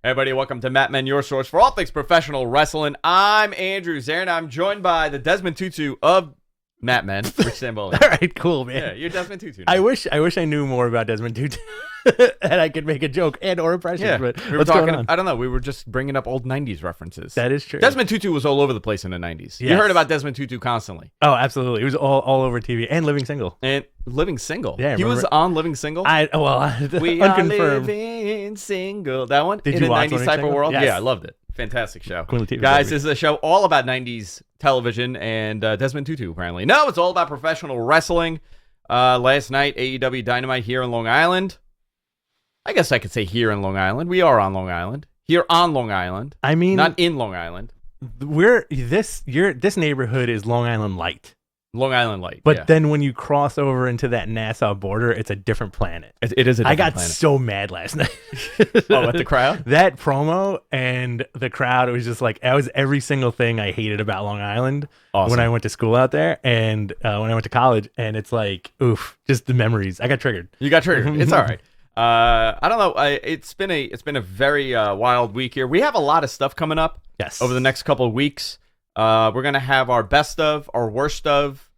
Hey everybody, welcome to Matt Men, your source for all things professional wrestling. I'm Andrew Zarin. I'm joined by the Desmond Tutu of Matt Men, Rich Samboli. All right, cool, man. Yeah, you're Desmond Tutu now. I wish I knew more about Desmond Tutu and I could make a joke and or impressions. Yeah, But we were what's talking. going on? I don't know. We were just bringing up old '90s references. That is true. Desmond Tutu was all over the place in the '90s. You Yes. heard about Desmond Tutu constantly. Oh, absolutely. It was all over TV and Living Single. And Living Single. Yeah, he was remember? on Living Single. We are unconfirmed. living single. That one? Did in you a watch 90s Living type of Single? world? Yes. Yeah, I loved it. Fantastic show. Queen Latifah, Guys, baby. this is a show all about 90s television and Desmond Tutu, apparently. No, it's all about professional wrestling. Last night, AEW Dynamite here in Long Island. I guess I could say here in Long Island. We are on Long Island. Here on Long Island. I mean, Not in Long Island. this neighborhood is Long Island light. Long Island Light. But yeah. then when you cross over into that Nassau border, it's a different planet. It is a different I got planet. so mad last night. Oh, at the crowd? That promo and the crowd, it was just like, that was every single thing I hated about Long Island Awesome. when I went to school out there and when I went to college. And it's like, oof, just the memories. I got triggered. You got triggered. It's all right. I don't know. It's been a very wild week here. We have a lot of stuff coming up. Yes. Over the next couple of weeks. We're gonna have our best of, our worst of,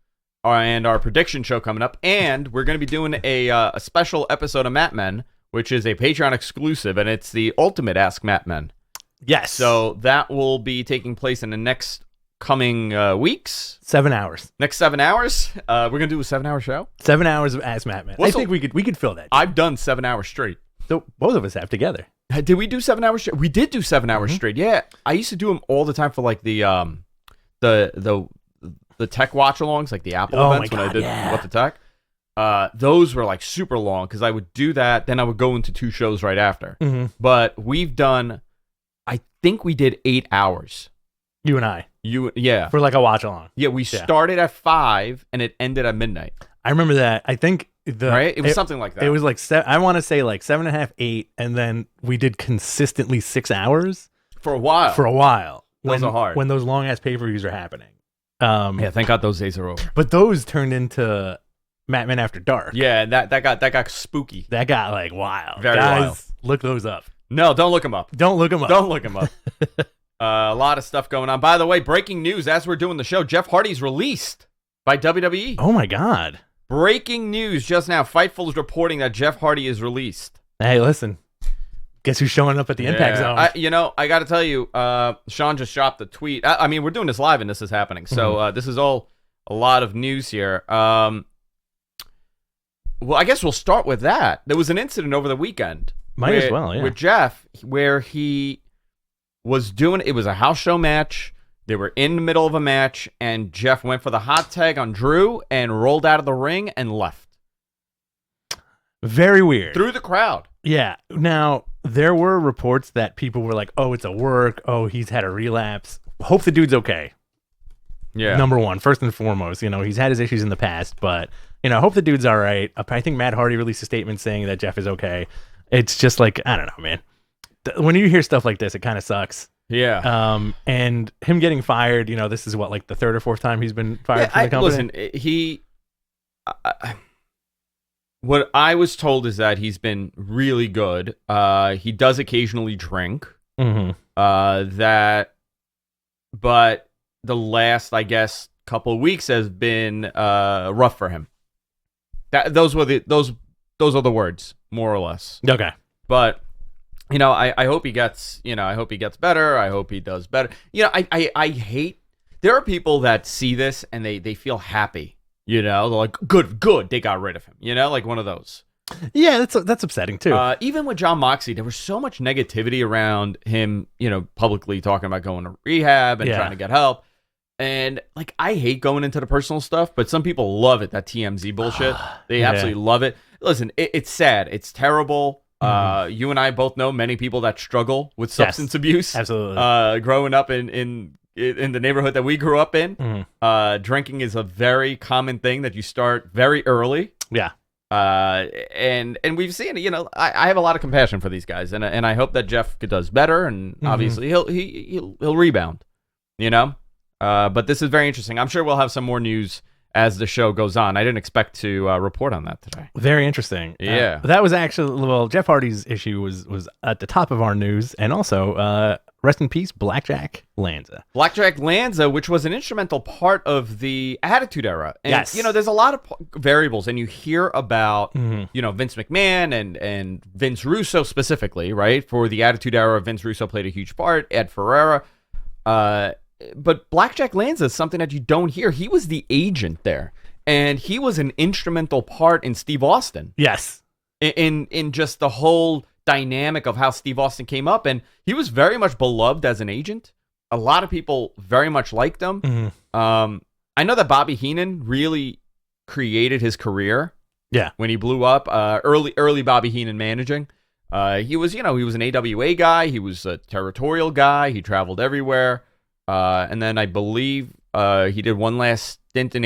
and our prediction show coming up, and we're gonna be doing a special episode of Matt Men, which is a Patreon exclusive, and it's the ultimate Ask Matt Men. Yes. So that will be taking place in the next coming weeks. 7 hours. Next 7 hours. We're gonna do a 7-hour show. 7 hours of Ask Matt Man. I think we could fill that. I've done 7 hours straight. So both of us have together. Did we do 7 hours straight? We did do 7 hours straight. Yeah, I used to do them all the time for like the tech watch-alongs, like the Apple events when I did What the Tech. Those were like super long because I would do that, then I would go into 2 shows right after. Mm-hmm. But we've done, I think we did 8 hours. You and I. Yeah. For like a watch along. Yeah, we started at 5 and it ended at midnight. I remember that. I think Right? It was something like that. It was like I want to say like 7.5, 8, and then we did consistently 6 hours for a while. Those are hard. When those long ass pay-per-views are happening. Yeah, thank God those days are over. But those turned into Matt Men After Dark. Yeah, that got spooky. That got like wild. Very Guys, wild. Look those up. No, don't look them up. Don't look them up. Don't look them up. A lot of stuff going on. By the way, breaking news as we're doing the show, Jeff Hardy's released by WWE. Oh my God. Breaking news just now. Fightful is reporting that Jeff Hardy is released. Hey, listen. Guess who's showing up at the Impact Zone? I got to tell you, Sean just dropped the tweet. I mean, we're doing this live and this is happening. So this is all a lot of news here. Well, I guess we'll start with that. There was an incident over the weekend. Might as well, yeah. With Jeff, where he was doing, it was a house show match. They were in the middle of a match, and Jeff went for the hot tag on Drew and rolled out of the ring and left. Very weird. Through the crowd. Yeah. Now, there were reports that people were like, oh, it's a work. Oh, he's had a relapse. Hope the dude's okay. Yeah. Number one, first and foremost, he's had his issues in the past, but, hope the dude's all right. I think Matt Hardy released a statement saying that Jeff is okay. It's just like, I don't know, man. When you hear stuff like this, it kind of sucks. Yeah. And him getting fired, this is what, like the 3rd or 4th time he's been fired from the company? Listen, what I was told is that he's been really good. He does occasionally drink. Mm-hmm. But the last, I guess, couple of weeks has been rough for him. Those are the words, more or less. Okay. But I hope he gets, I hope he gets better. I hope he does better. I hate, there are people that see this and they feel happy, they're like, good, they got rid of him, like one of those. Yeah, that's upsetting too. Even with John Moxley, there was so much negativity around him, publicly talking about going to rehab and trying to get help. And like, I hate going into the personal stuff, but some people love it, that TMZ bullshit. They absolutely love it. Listen, it's sad. It's terrible. You and I both know many people that struggle with substance abuse. Absolutely. Growing up in the neighborhood that we grew up in, drinking is a very common thing that you start very early. Yeah. And we've seen it. I have a lot of compassion for these guys, and I hope that Jeff does better, and obviously he'll rebound. But this is very interesting. I'm sure we'll have some more news as the show goes on. I didn't expect to report on that today. Very interesting. Yeah. That was actually, well, Jeff Hardy's issue was at the top of our news, and also rest in peace, Blackjack Lanza. Blackjack Lanza, which was an instrumental part of the Attitude Era. And, Yes. there's a lot of variables, and you hear about, Vince McMahon and Vince Russo specifically, right? For the Attitude Era, Vince Russo played a huge part, Ed Ferreira. But Blackjack Lanza is something that you don't hear. He was the agent there, and he was an instrumental part in Steve Austin. Yes. In just the whole dynamic of how Steve Austin came up, and he was very much beloved as an agent. A lot of people very much liked him. I know that Bobby Heenan really created his career. Yeah. When he blew up, early Bobby Heenan managing. He was an AWA guy. He was a territorial guy. He traveled everywhere. And then I believe he did one last stint in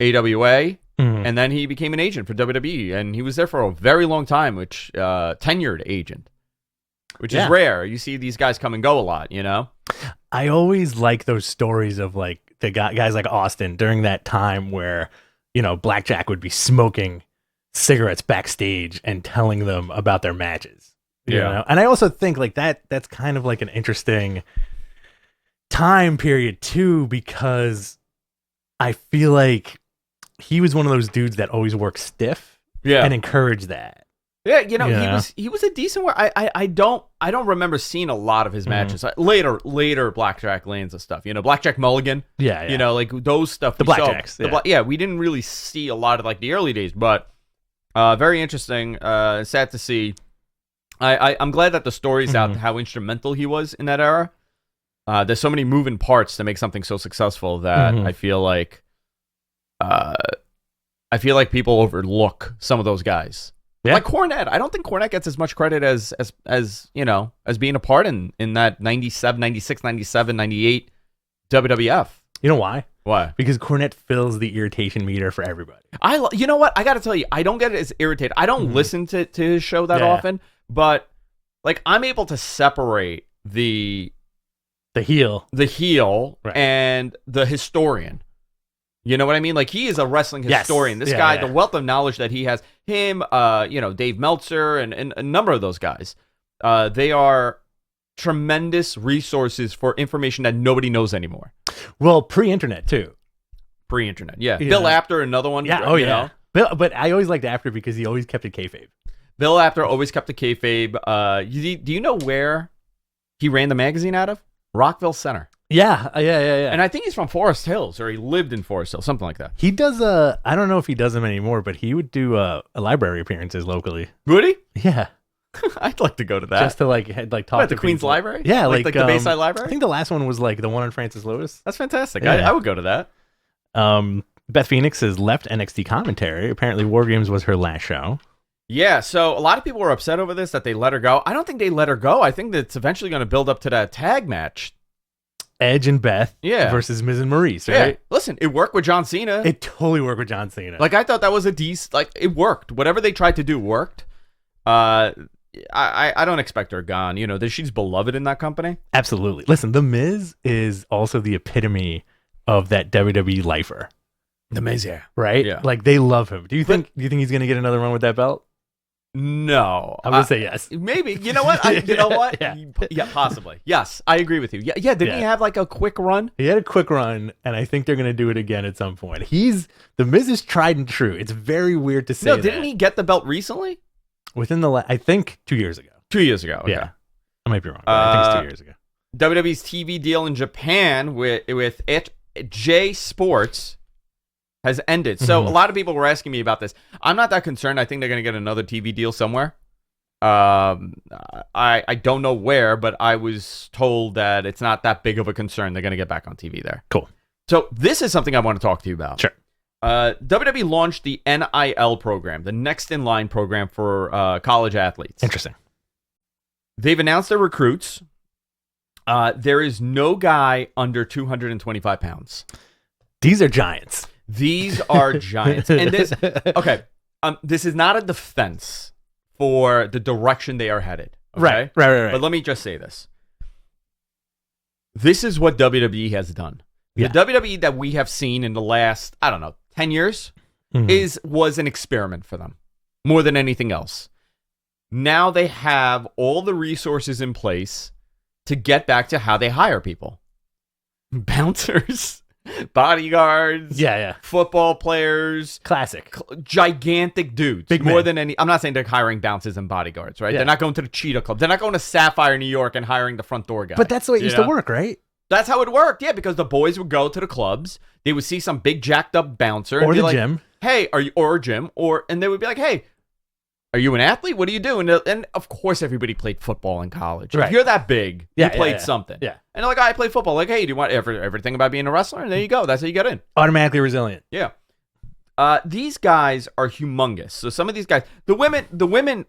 AWA, and then he became an agent for WWE, and he was there for a very long time, which tenured agent, which is rare. You see these guys come and go a lot, I always like those stories of like the guys like Austin during that time where, Blackjack would be smoking cigarettes backstage and telling them about their matches. You know? And I also think like that's kind of like an interesting time period too, because I feel like he was one of those dudes that always worked stiff and encouraged that. Yeah, he was a decent work. I don't remember seeing a lot of his matches. Later Blackjack Lanza stuff. Blackjack Mulligan. Yeah. Like those stuff. The Blackjacks. We didn't really see a lot of like the early days, but very interesting. Sad to see. I'm glad that the story's out how instrumental he was in that era. There's so many moving parts to make something so successul that I feel like people overlook some of those guys. Yeah. Like Cornette. I don't think Cornette gets as much credit as being a part in that 97, 96, 97, 98 WWF. You know why? Why? Because Cornette fills the irritation meter for everybody. You know what? I got to tell you, I don't get it as irritated. I don't listen to his show that often. But like I'm able to separate the heel and the historian. You know what I mean? Like he is a wrestling historian. This guy, the wealth of knowledge that he has, him, Dave Meltzer and a number of those guys, they are tremendous resources for information that nobody knows anymore. Well, pre-internet too. Pre-internet, yeah. Bill Apter, another one. Yeah, Bill, but I always liked Apter because he always kept it kayfabe. Bill Apter always kept the kayfabe. Do you know where he ran the magazine out of? Rockville Center. Yeah. And I think he's from Forest Hills, or he lived in Forest Hills, something like that. He does, I don't know if he does them anymore, but he would do library appearances locally. Would he? Yeah. I'd like to go to that. Just to talk at the Queen's Library? Yeah. Like the Bayside Library? I think the last one was like the one on Francis Lewis. That's fantastic. Yeah. I would go to that. Beth Phoenix has left NXT commentary. Apparently Wargames was her last show. Yeah, so a lot of people were upset over this, that they let her go. I don't think they let her go. I think that it's eventually going to build up to that tag match. Edge and Beth versus Miz and Maurice, right? Yeah. Listen, it worked with John Cena. It totally worked with John Cena. Like, I thought that was it worked. Whatever they tried to do worked. I don't expect her gone. She's beloved in that company. Absolutely. Listen, The Miz is also the epitome of that WWE lifer. The Miz, yeah. Right? Yeah. Like, they love him. Do you think he's going to get another run with that belt? No. I'm going to say yes. Maybe. You know what? Yeah, possibly. Yes, I agree with you. Yeah. Didn't he have like a quick run? He had a quick run, and I think they're going to do it again at some point. The Miz is tried and true. It's very weird to say that. No, didn't he get the belt recently? Within I think 2 years ago. 2 years ago. Okay. Yeah. I might be wrong, but I think it's 2 years ago. WWE's TV deal in Japan with J Sports has ended. So a lot of people were asking me about this. I'm not that concerned. I think they're going to get another TV deal somewhere. I don't know where, but I was told that it's not that big of a concern. They're going to get back on TV there. Cool. So this is something I want to talk to you about. Sure. WWE launched the NIL program, the Next in Line program for college athletes. Interesting. They've announced their recruits. There is no guy under 225 pounds. These are giants. These are giants. And this is not a defense for the direction they are headed. Okay? Right. But let me just say this. This is what WWE has done. The WWE that we have seen in the last, I don't know, 10 years was an experiment for them more than anything else. Now they have all the resources in place to get back to how they hire people. Bouncers, bodyguards, football players, classic, gigantic dudes. Big more men. than any. I'm not saying they're hiring bouncers and bodyguards, right? Yeah. They're not going to the Cheetah Club. They're not going to Sapphire, New York, and hiring the front door guy. But that's the way it used to work, right? That's how it worked, yeah. Because the boys would go to the clubs, they would see some big jacked up bouncer, or and be the like, gym. Hey, are you or a gym? And they would be like, hey, are you an athlete? What do you do? And of course, everybody played football in college. Right. If you're that big, you played something. Yeah. And they're like, I play football. Like, hey, do you want everything about being a wrestler? And there you go. That's how you get in. Automatically resilient. Yeah. These guys are humongous. So some of these guys, the women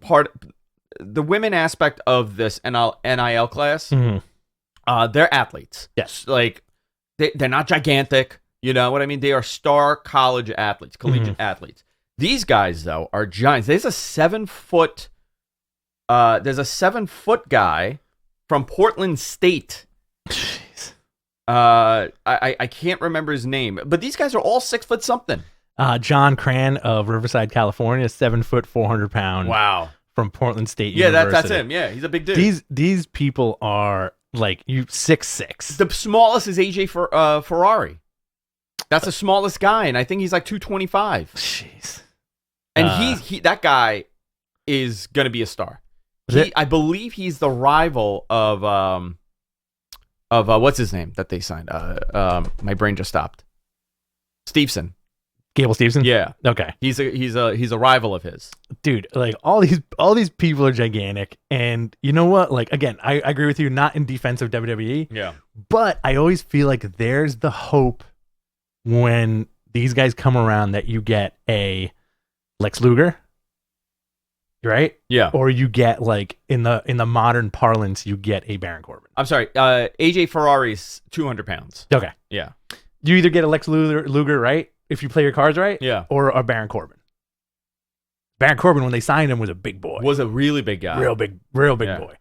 aspect of this NIL class, they're athletes. Yes. Like, they're not gigantic. You know what I mean? They are star college athletes, collegiate athletes. These guys, though, are giants. There's a 7-foot guy from Portland State. Jeez. I can't remember his name, but these guys are all 6 foot something. John Cran of Riverside, California, 7 foot, 400 pound. Wow. From Portland State University. That's him. Yeah, he's a big dude. These people are like 6'6". The smallest is AJ Ferrari. That's the smallest guy, and I think he's like 225. Jeez. And that guy is gonna be a star. I believe he's the rival of what's his name that they signed. My brain just stopped. Stevenson. Gable Stevenson? Yeah. Okay. He's a rival of his. Dude, like all these people are gigantic, and you know what? Like again, I agree with you. Not in defense of WWE. Yeah. But I always feel like there's the hope when these guys come around that you get a Lex Luger, right? Yeah. Or you get like in the modern parlance, you get a Baron Corbin. I'm sorry. AJ Ferrari's 200 pounds. Okay. Yeah. You either get a Lex Luger, right? If you play your cards right. Yeah. Or a Baron Corbin. Baron Corbin, when they signed him, was a big boy. Was a really big guy. Real big boy.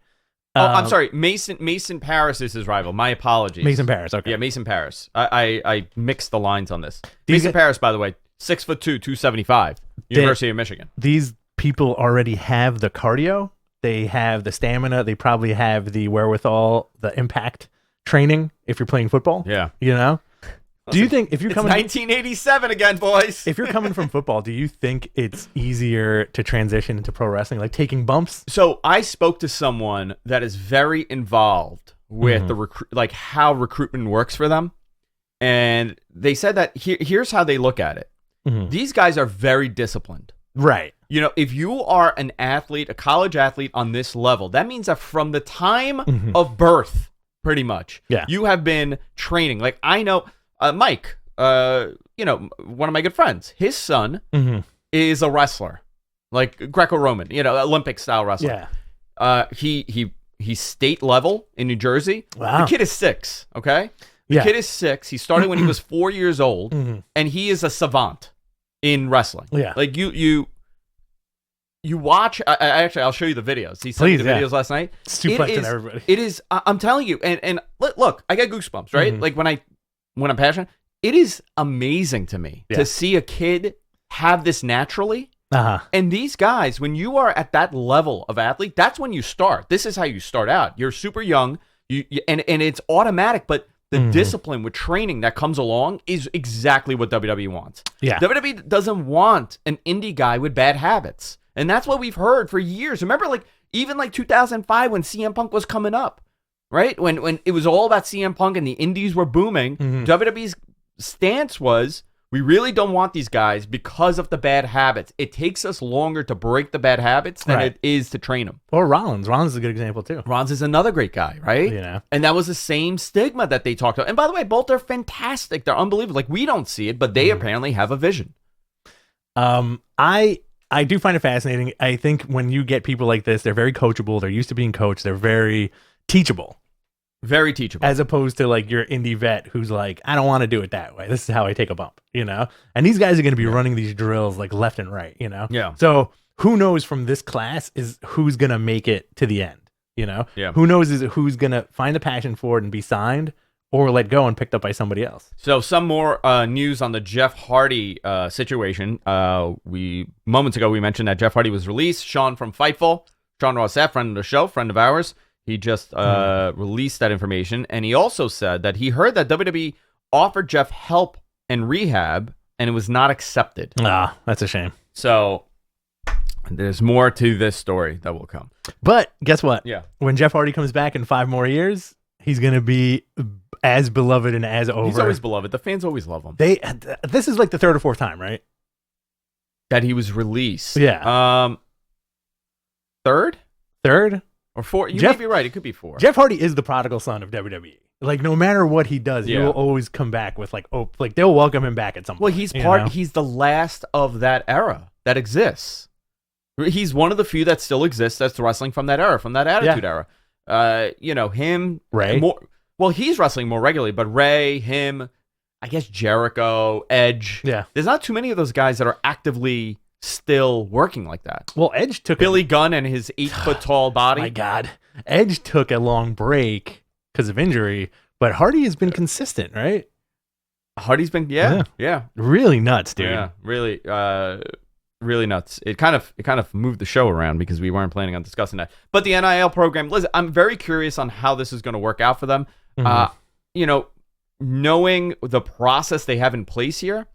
I'm sorry. Mason Paris is his rival. My apologies. Mason Paris. Okay. Yeah, Mason Paris. I mixed the lines on this. Mason Paris, by the way, 6'2", 275. University of Michigan. These people already have the cardio. They have the stamina. They probably have the wherewithal, the impact training. If you're playing football. Yeah. You know. Do you think if you're coming 1987 again, boys? If you're coming from football, do you think it's easier to transition into pro wrestling, like taking bumps? So I spoke to someone that is very involved with the how recruitment works for them, and they said that here's how they look at it. These guys are very disciplined. Right. You know, if you are an athlete, a college athlete on this level, that means that from the time of birth, pretty much, you have been training. Like I know. Mike, you know, one of my good friends, his son is a wrestler, like Greco-Roman, you know, Olympic style wrestler. Yeah. He's state level in New Jersey. Wow. The kid is 6. Okay. The kid is 6. He started when he was 4 years old, and he is a savant in wrestling. Yeah. Like you watch. I'll show you the videos. He sent me the videos last night. Suplexing everybody. It is. I'm telling you. And look, I get goosebumps. Right. Like when I'm passionate, it is amazing to me to see a kid have this naturally. And these guys, when you are at that level of athlete, that's when you start. This is how you start out. You're super young, and it's automatic, but the discipline with training that comes along is exactly what WWE wants. Yeah. WWE doesn't want an indie guy with bad habits. And that's what we've heard for years. Remember, even 2005 when CM Punk was coming up. Right? When it was all about CM Punk and the indies were booming, WWE's stance was, we really don't want these guys because of the bad habits. It takes us longer to break the bad habits than it is to train them. Or Rollins. Rollins is a good example, too. Rollins is another great guy, right? Yeah. And that was the same stigma that they talked about. And by the way, both are fantastic. They're unbelievable. Like, we don't see it, but they apparently have a vision. I do find it fascinating. I think when you get people like this, they're very coachable. They're used to being coached. They're very teachable. Very teachable. As opposed to like your indie vet who's like, I don't want to do it that way. This is how I take a bump, you know? And these guys are going to be running these drills like left and right, you know? Yeah. So who knows from this class is who's going to make it to the end, you know? Yeah. Who knows is who's going to find a passion for it and be signed or let go and picked up by somebody else. So some more news on the Jeff Hardy situation. Moments ago we mentioned that Jeff Hardy was released. Sean from Fightful, Sean Ross F., friend of the show, friend of ours, he just released that information, and he also said that he heard that WWE offered Jeff help and rehab, and it was not accepted. That's a shame. So there's more to this story that will come. But guess what? Yeah. When Jeff Hardy comes back in 5 more years, he's going to be as beloved and as over. He's always beloved. The fans always love him. This is like the 3rd or 4th time, right? That he was released. Yeah. 3rd? 3rd? Or 4th? You may be right. It could be 4. Jeff Hardy is the prodigal son of WWE. Like, no matter what he does, he will always come back with, they'll welcome him back at some point. Well, he's the last of that era that exists. He's one of the few that still exists that's wrestling from that era, from that Attitude era. Him, Ray. He's wrestling more regularly, but Ray, him, I guess Jericho, Edge. Yeah. There's not too many of those guys that are actively still working like that. Well, Edge took Billy Gunn and his 8-foot-tall body. My God. Edge took a long break because of injury, but Hardy has been consistent, right? Hardy's been, yeah. Really nuts, dude. Yeah, really, really nuts. It kind of moved the show around because we weren't planning on discussing that. But the NIL program, listen, I'm very curious on how this is going to work out for them. Knowing the process they have in place here,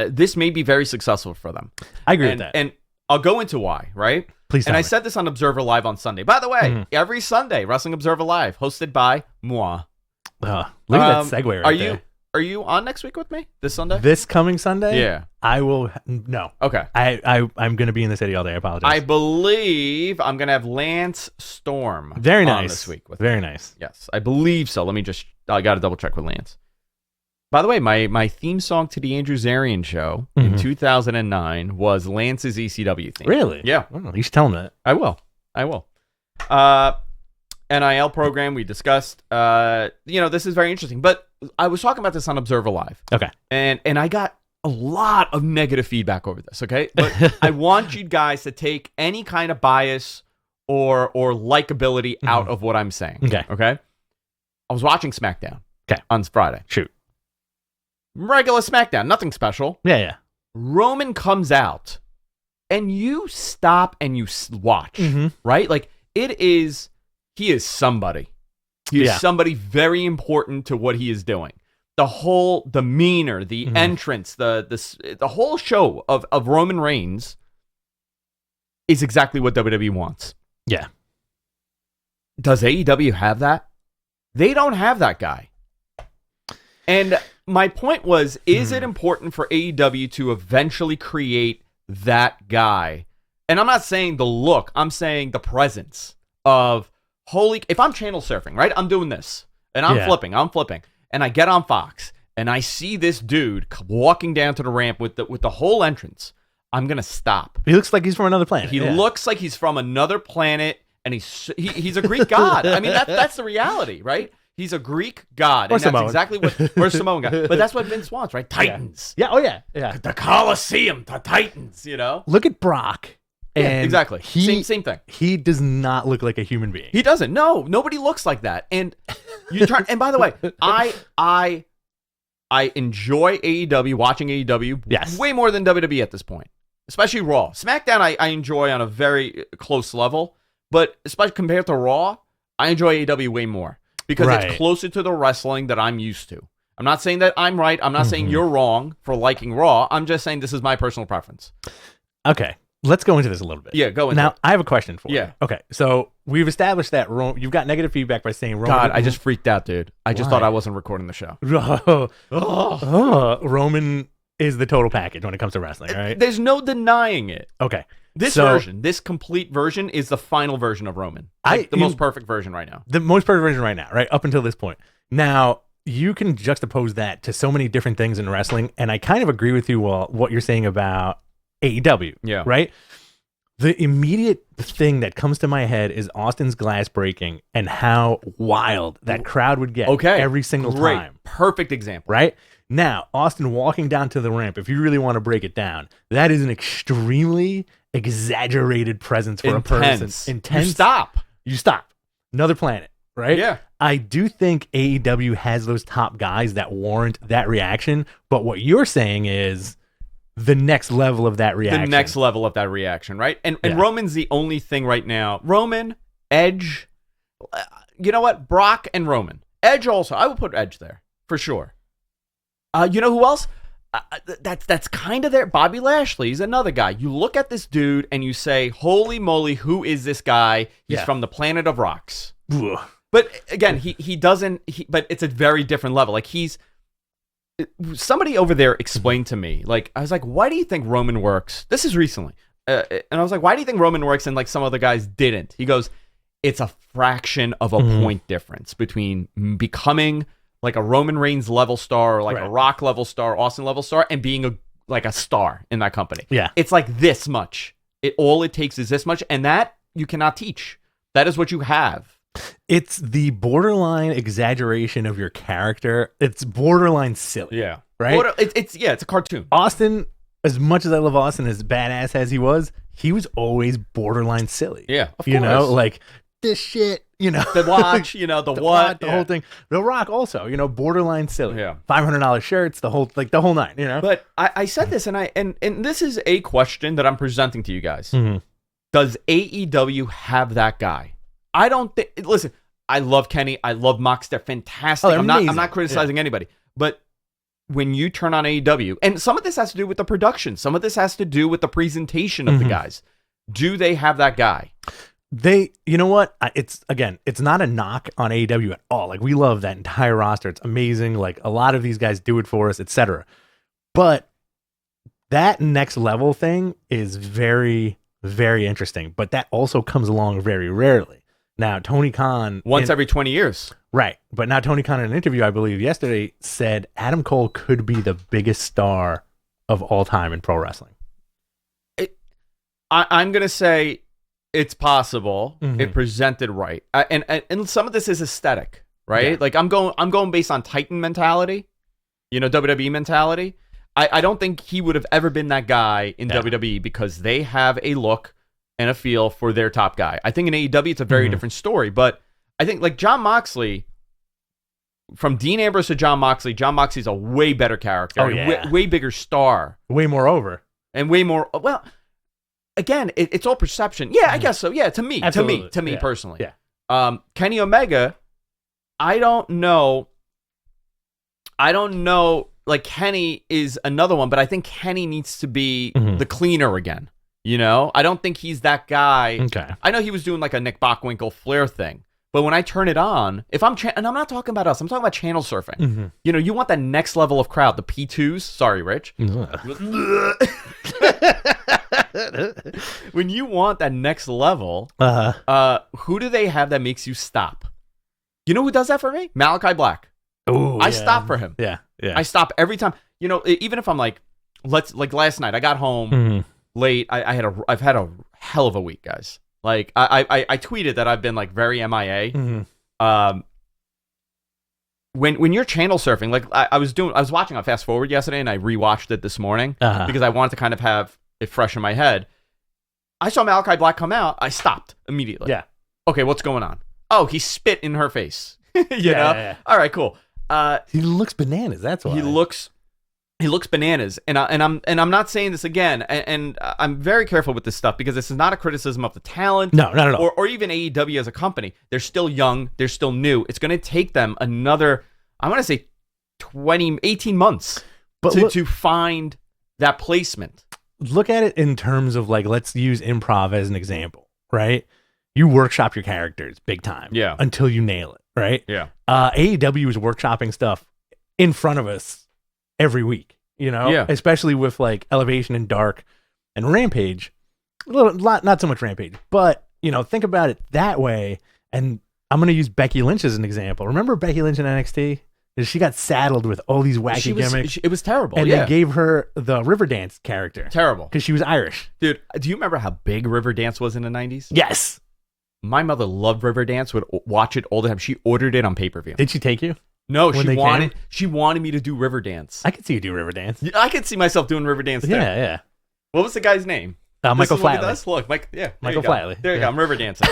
this may be very successful for them. I agree with that. And I'll go into why, right? Please. And I said this on Observer Live on Sunday. By the way, every Sunday, Wrestling Observer Live, hosted by moi. Look at that segue right there. Are you on next week with me this Sunday? This coming Sunday? Yeah. I will. No. Okay. I'm going to be in the city all day. I apologize. I believe I'm going to have Lance Storm Very nice. on this week. Very nice. Yes, I believe so. I got to double check with Lance. By the way, my theme song to the Andrew Zarian show in 2009 was Lance's ECW theme. Really? Yeah. Well, you should tell him that. I will. NIL program we discussed. This is very interesting. But I was talking about this on Observer Live. Okay. And I got a lot of negative feedback over this. Okay. But I want you guys to take any kind of bias or likability out of what I'm saying. Okay. Okay. I was watching SmackDown. Okay. On Friday. Shoot. Regular SmackDown, nothing special. Yeah. Roman comes out, and you stop and you watch, right? Like, he is somebody. He is somebody very important to what he is doing. The whole demeanor, the entrance, the whole show of Roman Reigns is exactly what WWE wants. Yeah. Does AEW have that? They don't have that guy. And my point was, is it important for AEW to eventually create that guy? And I'm not saying the look, I'm saying the presence of, if I'm channel surfing, right? I'm doing this, and I'm flipping, and I get on Fox, and I see this dude walking down to the ramp with the whole entrance. I'm going to stop. He looks like he's from another planet. He looks like he's from another planet, and he's a Greek god. I mean, that's the reality, right? He's a Greek god, and that's exactly what we're Samoan god. But that's what Vince wants, right? Titans. Yeah. Oh yeah. The Colosseum, the Titans. Look at Brock. And exactly. Same thing. He does not look like a human being. He doesn't. No, nobody looks like that. And you turn. And by the way, I enjoy AEW, watching AEW way more than WWE at this point, especially Raw. SmackDown I enjoy on a very close level, but especially compared to Raw, I enjoy AEW way more. Because it's closer to the wrestling that I'm used to. I'm not saying that I'm right. I'm not saying you're wrong for liking Raw. I'm just saying this is my personal preference. Okay. Let's go into this a little bit. Yeah, go into it. Now, I have a question for you. Yeah. Okay. So we've established that you've got negative feedback by saying Roman. God, I just freaked out, dude. I just thought I wasn't recording the show. Roman is the total package when it comes to wrestling, right? There's no denying it. Okay. This complete version is the final version of Roman. The most perfect version right now. The most perfect version right now, right? Up until this point. Now, you can juxtapose that to so many different things in wrestling, and I kind of agree with you what you're saying about AEW. Yeah. Right? The immediate thing that comes to my head is Austin's glass breaking and how wild that crowd would get every single time. Perfect example. Right? Now, Austin walking down to the ramp, if you really want to break it down, that is an extremely exaggerated presence for a person. Intense. You stop. Another planet, right? Yeah. I do think AEW has those top guys that warrant that reaction. But what you're saying is the next level of that reaction. The next level of that reaction, right? And Roman's the only thing right now. Roman, Edge, you know what? Brock and Roman. Edge also. I would put Edge there for sure. You know who else? That's kind of there. Bobby Lashley is another guy. You look at this dude and you say, holy moly, who is this guy? He's from the planet of rocks. Ugh. But again, he doesn't, but it's a very different level. Like somebody over there explained to me, like, I was like, why do you think Roman works? This is recently. And I was like, why do you think Roman works and like some other guys didn't? He goes, it's a fraction of a point difference between becoming like a Roman Reigns level star or like a Rock level star, Austin level star, and being a star in that company. Yeah. It's like this much. All it takes is this much, and that you cannot teach. That is what you have. It's the borderline exaggeration of your character. It's borderline silly. Yeah. Right? It's a cartoon. Austin, as much as I love Austin, as badass as he was always borderline silly. Yeah, of course. You know, like this shit, you know. The watch, the what. The whole thing. The Rock also, borderline silly. Yeah. $500 shirts, the whole nine, you know. But I said this, and this is a question that I'm presenting to you guys. Mm-hmm. Does AEW have that guy? I don't think. Listen, I love Kenny. I love Mox. They're fantastic. I'm not criticizing anybody. But when you turn on AEW, and some of this has to do with the production, some of this has to do with the presentation of the guys. Do they have that guy? You know what? It's not a knock on AEW at all. Like, we love that entire roster. It's amazing. Like, a lot of these guys do it for us, etc. But that next level thing is very, very interesting. But that also comes along very rarely. Now, Tony Khan... Once every 20 years. Right. But now Tony Khan in an interview, I believe, yesterday, said Adam Cole could be the biggest star of all time in pro wrestling. I'm going to say it's possible if presented right. And some of this is aesthetic, right? Yeah. Like, I'm going based on Titan mentality, WWE mentality. I don't think he would have ever been that guy in WWE because they have a look and a feel for their top guy. I think in AEW, it's a very different story. But I think, like, Jon Moxley, from Dean Ambrose to Jon Moxley's a way better character. Oh, yeah. Way bigger star. Way more over. And way more, well, again, it's all perception. Yeah, I guess so. Yeah, to me personally. Yeah. Kenny Omega, I don't know. Like, Kenny is another one, but I think Kenny needs to be the cleaner again. I don't think he's that guy. Okay. I know he was doing like a Nick Bockwinkel Flair thing, but when I turn it on, and I'm not talking about us, I'm talking about channel surfing. You want that next level of crowd, the P2s. Sorry, Rich. When you want that next level, who do they have that makes you stop? You know who does that for me? Malachi Black. Ooh, I stop for him. Yeah. I stop every time. Even if I'm like, last night I got home late. I've had a hell of a week, guys. Like, I tweeted that I've been like very MIA. When you're channel surfing, like I was watching on Fast Forward yesterday, and I rewatched it this morning because I wanted to kind of have it fresh in my head. I saw Malachi Black come out. I stopped immediately. Yeah. Okay, what's going on? Oh, he spit in her face. you know? Yeah. All right, cool. He looks bananas. That's why he looks bananas. And I'm not saying this again. And I'm very careful with this stuff because this is not a criticism of the talent. No, not at all. Or even AEW as a company. They're still young. They're still new. It's going to take them another, I want to say 18 months to find that placement. Look at it in terms of, like, let's use improv as an example, right? You workshop your characters big time. Yeah. Until you nail it, right? Yeah. AEW is workshopping stuff in front of us every week, Yeah. Especially with, like, Elevation and Dark and Rampage. Not so much Rampage, but, think about it that way. And I'm going to use Becky Lynch as an example. Remember Becky Lynch in NXT? She got saddled with all these wacky gimmicks. It was terrible. And they gave her the Riverdance character. Terrible. Because she was Irish. Dude, do you remember how big Riverdance was in the 90s? Yes. My mother loved Riverdance, would watch it all the time. She ordered it on pay-per-view. Did she take you? No, she wanted me to do Riverdance. I could see you do Riverdance. I could see myself doing Riverdance too. Yeah. What was the guy's name? Michael Flatley. Look, Michael Flatley. There you go. I'm Riverdancing.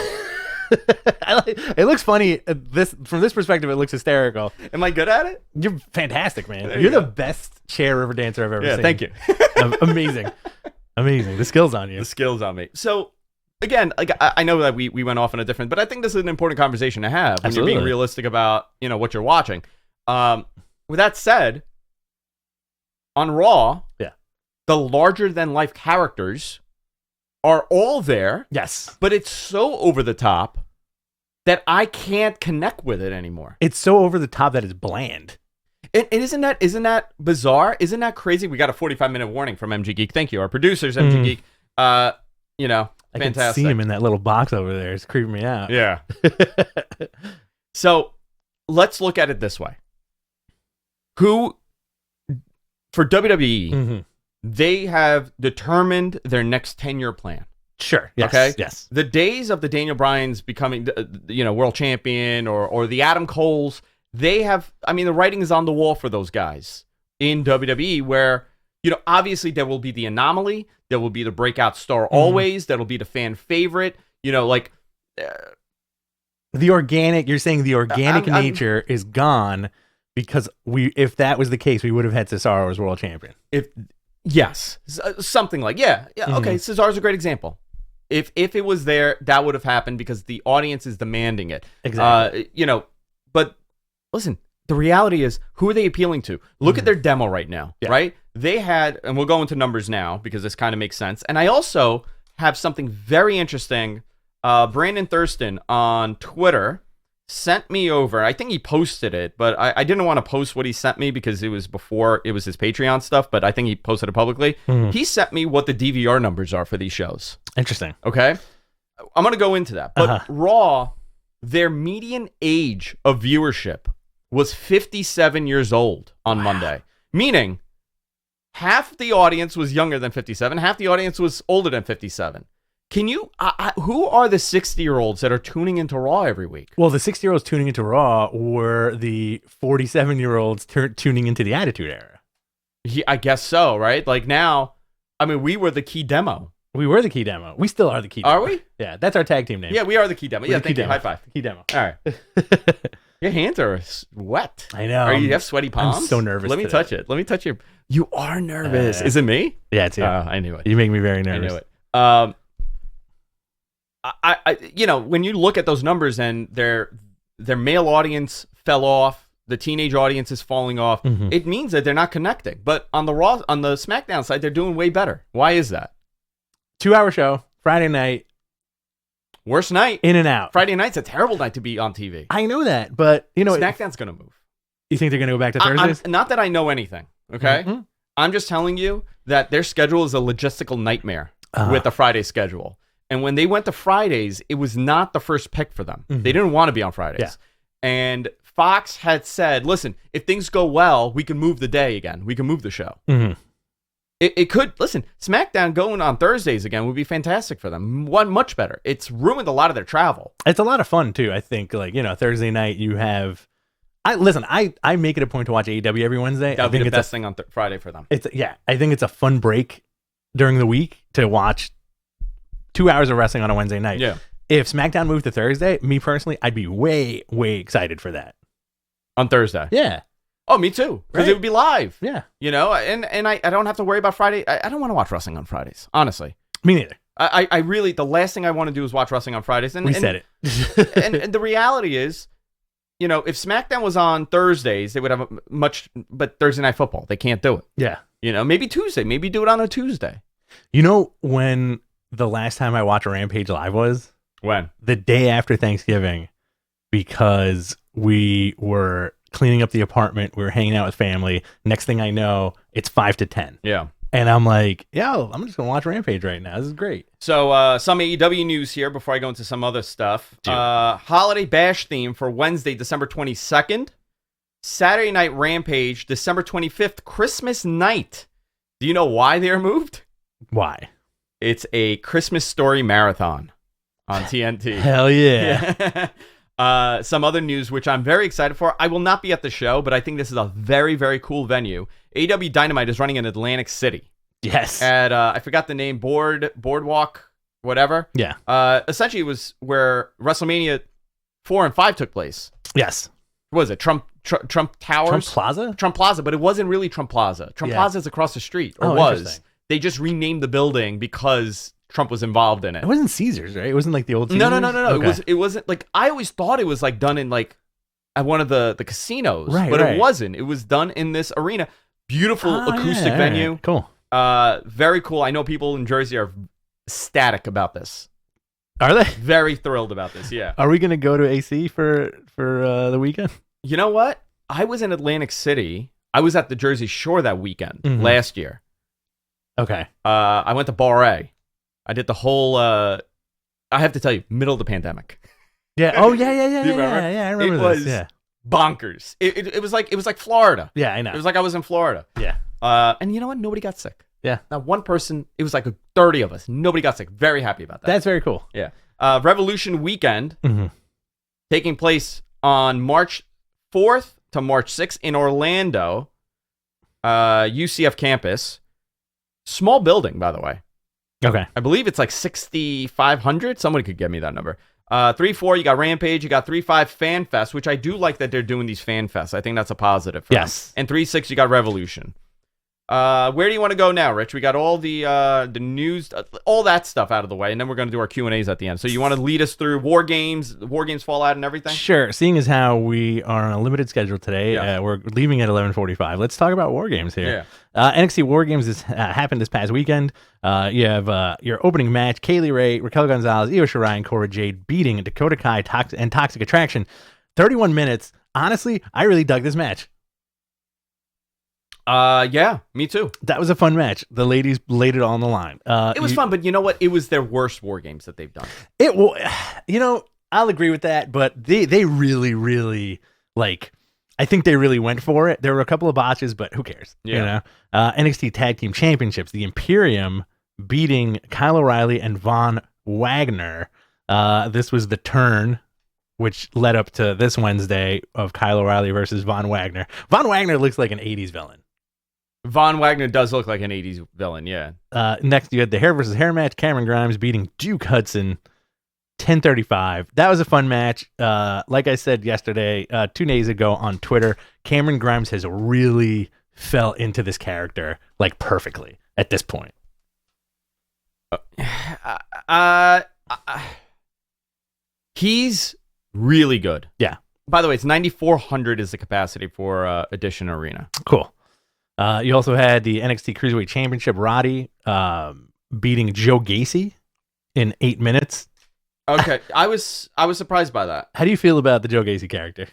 It looks funny. From this perspective, it looks hysterical. Am I good at it? You're fantastic, man. There You're you the best chair river dancer I've ever seen. Thank you. Amazing. The skills on you. The skills on me. So, again, like I know that we went off on a different, but I think this is an important conversation to have when you're being realistic about what you're watching. With that said, on Raw, the larger than life characters are all there. Yes. But it's so over the top that I can't connect with it anymore. It's so over the top that it's bland. And isn't that bizarre? Isn't that crazy? We got a 45-minute warning from MG Geek. Thank you. Our producers, MG Geek. I fantastic. can see him in that little box over there. It's creeping me out. Yeah. So let's look at it this way. For WWE, they have determined their next 10-year plan. Sure. Yes. Okay. Yes. The days of the Daniel Bryans becoming, world champion or the Adam Coles, they have. I mean, the writing is on the wall for those guys in WWE. Where obviously there will be the anomaly, there will be the breakout star always, that'll be the fan favorite. The organic. You're saying the organic nature is gone because if that was the case, we would have had Cesaro as world champion. Yes, something like okay. Cesaro's a great example. If it was there, that would have happened because the audience is demanding it. Exactly. But listen, the reality is, who are they appealing to? Look at their demo right now, right? They had, and we'll go into numbers now because this kind of makes sense. And I also have something very interesting. Brandon Thurston on Twitter sent me over. I think he posted it, but I didn't want to post what he sent me because it was before it was his Patreon stuff, but I think he posted it publicly. He sent me what the DVR numbers are for these shows. Interesting. Okay. I'm going to go into that. But Raw, their median age of viewership was 57 years old on Monday, meaning half the audience was younger than 57, half the audience was older than 57. Can you, who are the 60-year-olds that are tuning into Raw every week? Well, the 60-year-olds tuning into Raw were the 47-year-olds tuning into the Attitude Era. I guess so, right? Like now, I mean, we were the key demo. We were the key demo. We still are the key demo. Are we? Yeah, that's our tag team name. Yeah, we are the key demo. We're Thank you. High five. Key demo. All right. Your hands are wet. I know. You have sweaty palms? I'm so nervous. Let me touch it. Let me touch your. You are nervous. Is it me? Yeah, it's you. I knew it. You make me very nervous. I knew it. When you look at those numbers and their male audience fell off, the teenage audience is falling off. It means that they're not connecting. But on the SmackDown side, they're doing way better. Why is that? 2-hour show, Friday night. Worst night. In and out. Friday night's a terrible night to be on TV. I know that, but SmackDown's going to move. You think they're going to go back to Thursdays? Not that I know anything, okay? I'm just telling you that their schedule is a logistical nightmare with the Friday schedule. And when they went to Fridays, it was not the first pick for them. They didn't want to be on Fridays. Yeah. And Fox had said, listen, if things go well, we can move the day again. We can move the show. It could, listen, SmackDown going on Thursdays again would be fantastic for them. Much better. It's ruined a lot of their travel. It's a lot of fun, too. I think, Thursday night you have... I make it a point to watch AEW every Wednesday. That would be the best thing on Friday for them. I think it's a fun break during the week to watch 2 hours of wrestling on a Wednesday night. Yeah. If SmackDown moved to Thursday, me personally, I'd be way, way excited for that. On Thursday? Yeah. Oh, me too. Because it would be live. Yeah. And I don't have to worry about Friday. I don't want to watch wrestling on Fridays, honestly. Me neither. I really, the last thing I want to do is watch wrestling on Fridays. We said it. and the reality is, if SmackDown was on Thursdays, they would have but Thursday Night Football, they can't do it. Yeah. Maybe Tuesday. Maybe do it on a Tuesday. When the last time I watched Rampage live was? When? The day after Thanksgiving, because we were cleaning up the apartment. We were hanging out with family. Next thing I know, it's 5 to 10. Yeah. And I'm like, I'm just going to watch Rampage right now. This is great. So some AEW news here before I go into some other stuff. Holiday Bash theme for Wednesday, December 22nd. Saturday Night Rampage, December 25th, Christmas night. Do you know why they are moved? Why? It's a Christmas Story marathon on TNT. Hell yeah. Some other news, which I'm very excited for. I will not be at the show, but I think this is a very, very cool venue. AEW Dynamite is running in Atlantic City. Yes. At, I forgot the name, Boardwalk whatever. Yeah. Essentially, it was where WrestleMania 4 and 5 took place. Yes. What was it? Trump Towers? Trump Plaza? Trump Plaza, but it wasn't really Trump Plaza. Trump Plaza is across the street, or was. They just renamed the building because Trump was involved in it. It wasn't Caesars, right? It wasn't like the old Caesars? No. Okay. It wasn't like, I always thought it was like done in like at one of the casinos, but right. It wasn't. It was done in this arena. Beautiful acoustic venue. Right. Cool. Very cool. I know people in Jersey are ecstatic about this. Are they? Very thrilled about this, yeah. Are we going to go to AC for the weekend? You know what? I was in Atlantic City. I was at the Jersey Shore that weekend last year. Okay. I went to Bar A. I did the whole, I have to tell you, middle of the pandemic. Yeah. Oh, yeah. Do you remember? Yeah, I remember it this. Was bonkers. It was like Florida. Yeah, I know. It was like I was in Florida. Yeah. And you know what? Nobody got sick. Yeah. Not one person. It was like 30 of us. Nobody got sick. Very happy about that. That's very cool. Yeah. Revolution weekend taking place on March 4th to March 6th in Orlando, UCF campus. Small building, by the way. Okay. I believe it's like 6,500. Somebody could get me that number. 3-4, you got Rampage. You got 3-5 Fan Fest, which I do like that they're doing these Fan Fests. I think that's a positive for them. And 3-6, you got Revolution. Where do you want to go now, Rich? We got all the news, all that stuff out of the way, and then we're going to do our Q&As at the end. So you want to lead us through War Games, Fallout, and everything? Sure. Seeing as how we are on a limited schedule today, we're leaving at 11:45. Let's talk about War Games here. Yeah. NXT Wargames happened this past weekend. You have your opening match, Kaylee Ray, Raquel Gonzalez, Io Shirai, and Cora Jade beating Dakota Kai and Toxic Attraction. 31 minutes. Honestly, I really dug this match. Yeah, me too. That was a fun match. The ladies laid it all on the line. It was fun, but you know what? It was their worst War Games that they've done. It will, I'll agree with that, but they really, really, like, I think they really went for it. There were a couple of botches, but who cares? Yeah. NXT Tag Team Championships, the Imperium beating Kyle O'Reilly and Von Wagner. This was the turn, which led up to this Wednesday of Kyle O'Reilly versus Von Wagner. Von Wagner looks like an 80s villain. Von Wagner does look like an 80s villain, yeah. Next, you had the hair versus hair match. Cameron Grimes beating Duke Hudson, 10:35. That was a fun match. Like I said yesterday, 2 days ago on Twitter, Cameron Grimes has really fell into this character like perfectly at this point. He's really good. Yeah. By the way, it's 9,400 is the capacity for Edition Arena. Cool. You also had the NXT Cruiserweight Championship, Roddy beating Joe Gacy in 8 minutes. Okay, I was surprised by that. How do you feel about the Joe Gacy character?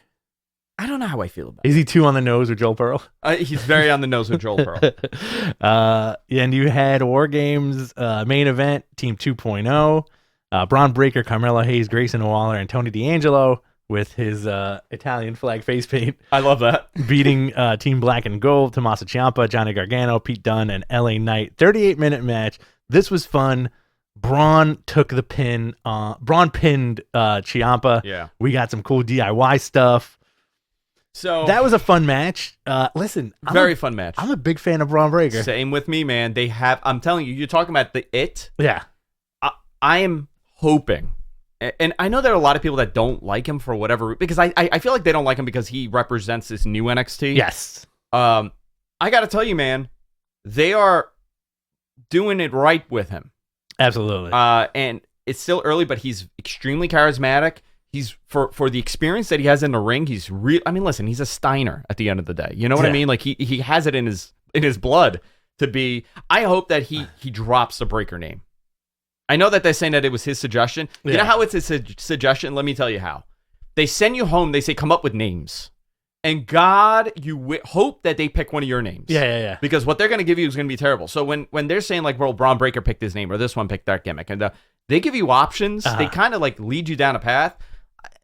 I don't know how I feel about it. Is he too on the nose with Joel Pearl? He's very on the nose with Joel Pearl. And you had War Games main event, Team 2.0. Braun Breaker, Carmelo Hayes, Grayson Waller, and Tony D'Angelo with his Italian flag face paint. I love that. Beating Team Black and Gold, Tommaso Ciampa, Johnny Gargano, Pete Dunne, and LA Knight. 38-minute match. This was fun. Braun took the pin. Braun pinned Ciampa. Yeah. We got some cool DIY stuff. So that was a fun match. Listen, very fun match. I'm a big fan of Braun Breaker. Same with me, man. They have. I'm telling you, you're talking about the it. Yeah. I am hoping, and I know there are a lot of people that don't like him for whatever, because I feel like they don't like him because he represents this new NXT. Yes. I got to tell you, man, they are doing it right with him. Absolutely. And it's still early, but he's extremely charismatic. He's for the experience that he has in the ring. He's real. I mean, listen, he's a Steiner at the end of the day. You know what I mean? Like he has it in his blood to be. I hope that he drops the Breaker name. I know that they're saying that it was his suggestion. You know how it's a suggestion? Let me tell you how. They send you home. They say, come up with names. And God, you hope that they pick one of your names. Yeah. Because what they're going to give you is going to be terrible. So when they're saying, like, well, Braun Breaker picked his name, or this one picked that gimmick, and they give you options, they kind of, like, lead you down a path.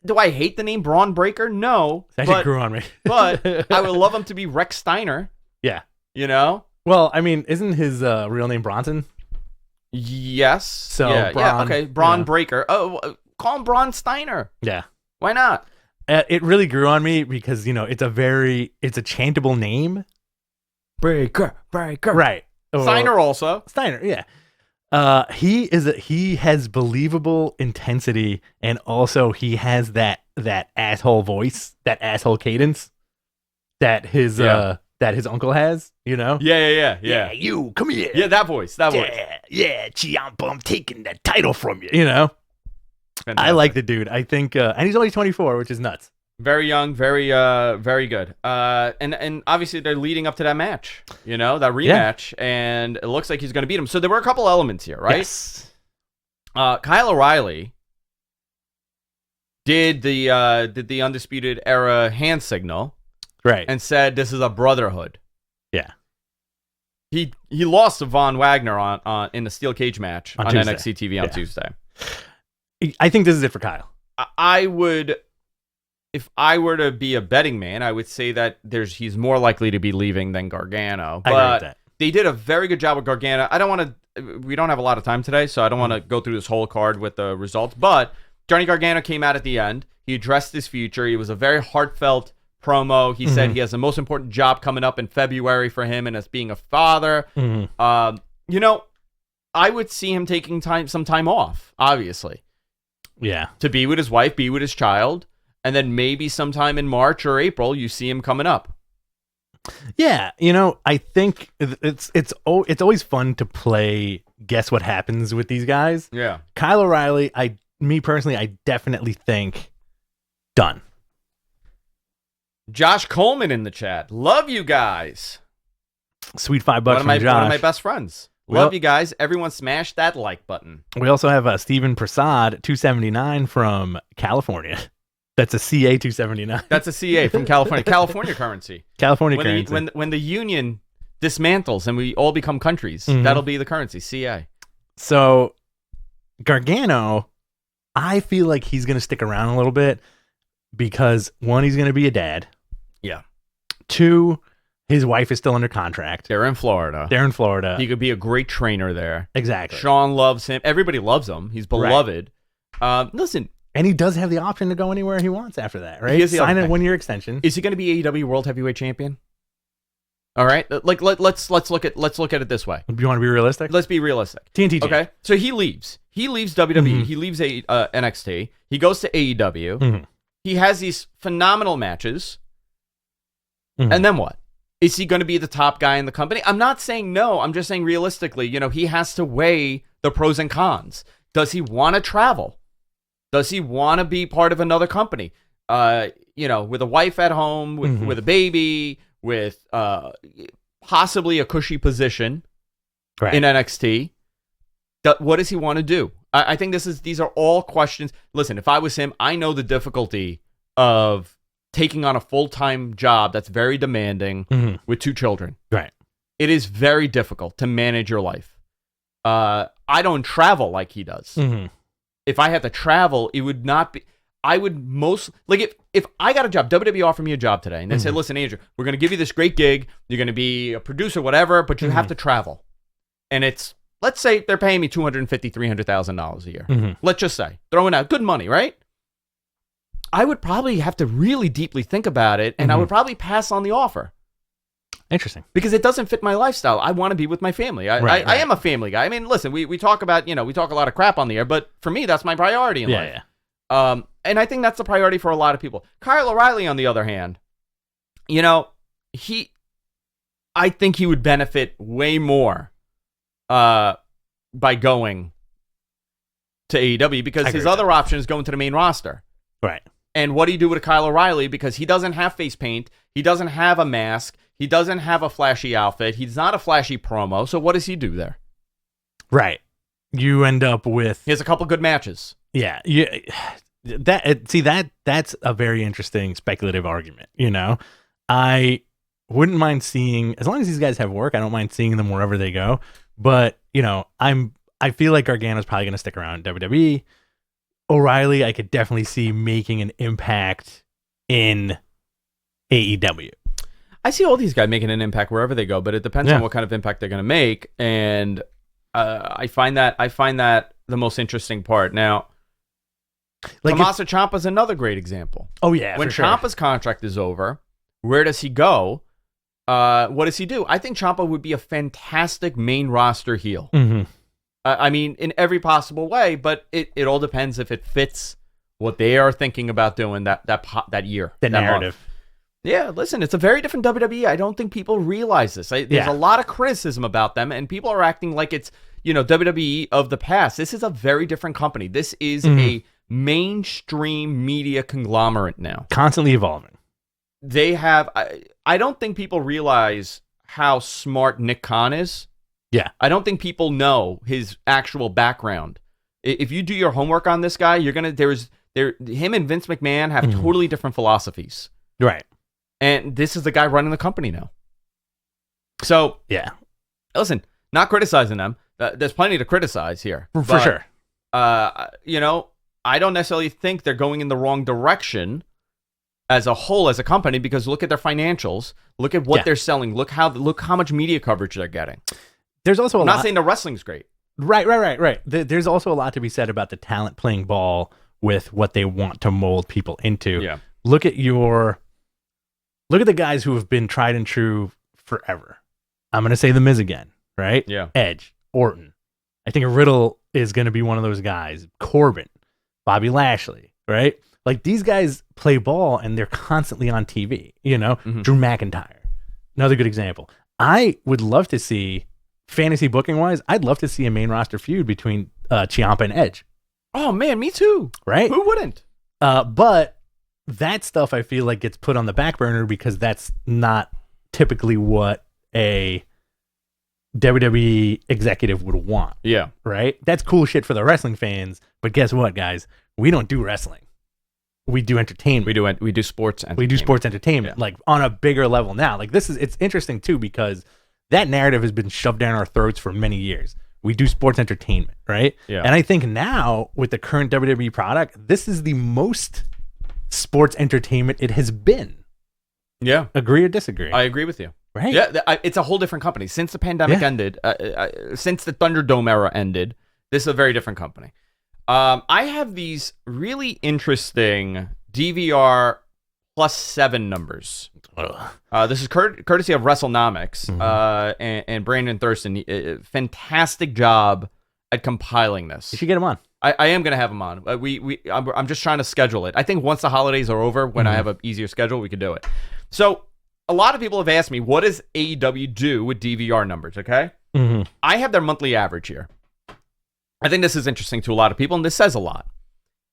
Do I hate the name Braun Breaker? No. That grew on me. But I would love him to be Rex Steiner. Yeah. You know? Well, I mean, isn't his real name Bronson? Yes. So Braun, okay. Braun Breaker. Oh, call him Braun Steiner. Yeah. Why not? It really grew on me because, it's a chantable name. Breaker. Right. Steiner also. Steiner, yeah. He has believable intensity, and also he has that asshole voice, that asshole cadence that his uncle has, you know? Yeah. You come here. Yeah, that voice. Yeah, Ciampa, I'm taking that title from you. You know? Fantastic. I like the dude. I think and he's only 24, which is nuts. Very young, very good. And obviously they're leading up to that match, you know, that rematch, and it looks like he's going to beat him. So there were a couple elements here, right? Yes. Kyle O'Reilly did the Undisputed Era hand signal, right, and said this is a brotherhood. Yeah. He lost to Von Wagner on in the steel cage match on Tuesday. NXT TV on Tuesday. I think this is it for Kyle. I would. If I were to be a betting man, I would say that he's more likely to be leaving than Gargano. But I agree with that. They did a very good job with Gargano. We don't have a lot of time today, so I don't want to go through this whole card with the results. But Johnny Gargano came out at the end. He addressed his future. He was a very heartfelt promo. He said he has the most important job coming up in February for him, and as being a father. You know, I would see him taking some time off, obviously. Yeah. To be with his wife, be with his child. And then maybe sometime in March or April, you see him coming up. Yeah, you know, I think it's always fun to play guess what happens with these guys. Yeah. Kyle O'Reilly, me personally, I definitely think done. Josh Coleman in the chat. Love you guys. Sweet $5 from Josh. One of my best friends. Love you guys. Everyone smash that like button. We also have Steven Prasad, 279 from California. That's a CA 279. That's a CA from California. California currency. California currency. When the union dismantles and we all become countries, that'll be the currency, CA. So Gargano, I feel like he's going to stick around a little bit because, one, he's going to be a dad. Yeah. Two, his wife is still under contract. They're in Florida. He could be a great trainer there. Exactly. Sean loves him. Everybody loves him. He's beloved. Right. Listen. And he does have the option to go anywhere he wants after that, right? Sign a 1-year extension. Is he going to be AEW World Heavyweight Champion? All right. Like let's look at it this way. Do you want to be realistic? Let's be realistic. TNT. Okay. So he leaves. He leaves WWE. He leaves NXT. He goes to AEW. He has these phenomenal matches. And then what? Is he going to be the top guy in the company? I'm not saying no. I'm just saying realistically, you know, he has to weigh the pros and cons. Does he want to travel? Does he want to be part of another company? You know, with a wife at home, with a baby, with possibly a cushy position in NXT. What does he want to do? I think these are all questions. Listen, if I was him, I know the difficulty of taking on a full-time job that's very demanding with 2 children. Right. It is very difficult to manage your life. I don't travel like he does. If I had to travel, it would not be. I would most like if I got a job, WWE offered me a job today, and they said, "Listen, Andrew, we're going to give you this great gig. You're going to be a producer, whatever, but you have to travel." And it's, let's say they're paying me $250,000-$300,000 a year. Let's just say, throwing out good money, right? I would probably have to really deeply think about it, and I would probably pass on the offer. Interesting. Because it doesn't fit my lifestyle. I want to be with my family. I am a family guy. I mean, listen, we talk about, we talk a lot of crap on the air, but for me, that's my priority in life. Yeah. And I think that's the priority for a lot of people. Kyle O'Reilly, on the other hand, I think he would benefit way more by going to AEW because his other option is going to the main roster. Right. And what do you do with Kyle O'Reilly? Because he doesn't have face paint. He doesn't have a mask. He doesn't have a flashy outfit. He's not a flashy promo. So what does he do there? Right. You end up with... He has a couple good matches. Yeah. That's a very interesting speculative argument. I wouldn't mind seeing, as long as these guys have work, I don't mind seeing them wherever they go. But, I feel like Gargano's probably going to stick around in WWE. O'Reilly, I could definitely see making an impact in AEW. I see all these guys making an impact wherever they go, but it depends on what kind of impact they're going to make. And I find that the most interesting part. Now, Tommaso Ciampa is another great example. Oh, yeah, when Ciampa's contract is over, where does he go? What does he do? I think Ciampa would be a fantastic main roster heel. I mean, in every possible way, but it all depends if it fits what they are thinking about doing that year. The narrative. Month. Yeah, listen, it's a very different WWE. I don't think people realize this. There's a lot of criticism about them, and people are acting like it's, WWE of the past. This is a very different company. This is a mainstream media conglomerate now. Constantly evolving. They have... I don't think people realize how smart Nick Khan is. Yeah. I don't think people know his actual background. If you do your homework on this guy, you're going to... Him and Vince McMahon have totally different philosophies. Right. And this is the guy running the company now. So, yeah. Listen, not criticizing them. There's plenty to criticize here. For sure. I don't necessarily think they're going in the wrong direction as a whole, as a company, because look at their financials. Look at what they're selling. Look how much media coverage they're getting. There's also I'm not saying the wrestling's great. Right. There's also a lot to be said about the talent playing ball with what they want to mold people into. Yeah. Look at the guys who have been tried and true forever. I'm going to say The Miz again, right? Yeah. Edge, Orton. I think Riddle is going to be one of those guys. Corbin, Bobby Lashley, right? Like, these guys play ball and they're constantly on TV, Drew McIntyre, another good example. I would love to see, fantasy booking wise, I'd love to see a main roster feud between Ciampa and Edge. Oh man, me too. Right? Who wouldn't? But that stuff I feel like gets put on the back burner because that's not typically what a WWE executive would want. Yeah. Right? That's cool shit for the wrestling fans, but guess what, guys? We don't do wrestling. We do entertainment. We do sports entertainment. We do sports entertainment, like on a bigger level now. Like it's interesting too because that narrative has been shoved down our throats for many years. We do sports entertainment, right? Yeah. And I think now with the current WWE product, this is the most sports entertainment it has been. Yeah. Agree or disagree? I agree with you. Right. Yeah, it's a whole different company. Since the pandemic ended, since the Thunderdome era ended, this is a very different company. I have these really interesting DVR +7 numbers. This is courtesy of WrestleNomics and Brandon Thurston. Fantastic job at compiling this. You should get him on. I am going to have him on. I'm just trying to schedule it. I think once the holidays are over, when I have an easier schedule, we could do it. So a lot of people have asked me, what does AEW do with DVR numbers, okay? I have their monthly average here. I think this is interesting to a lot of people, and this says a lot.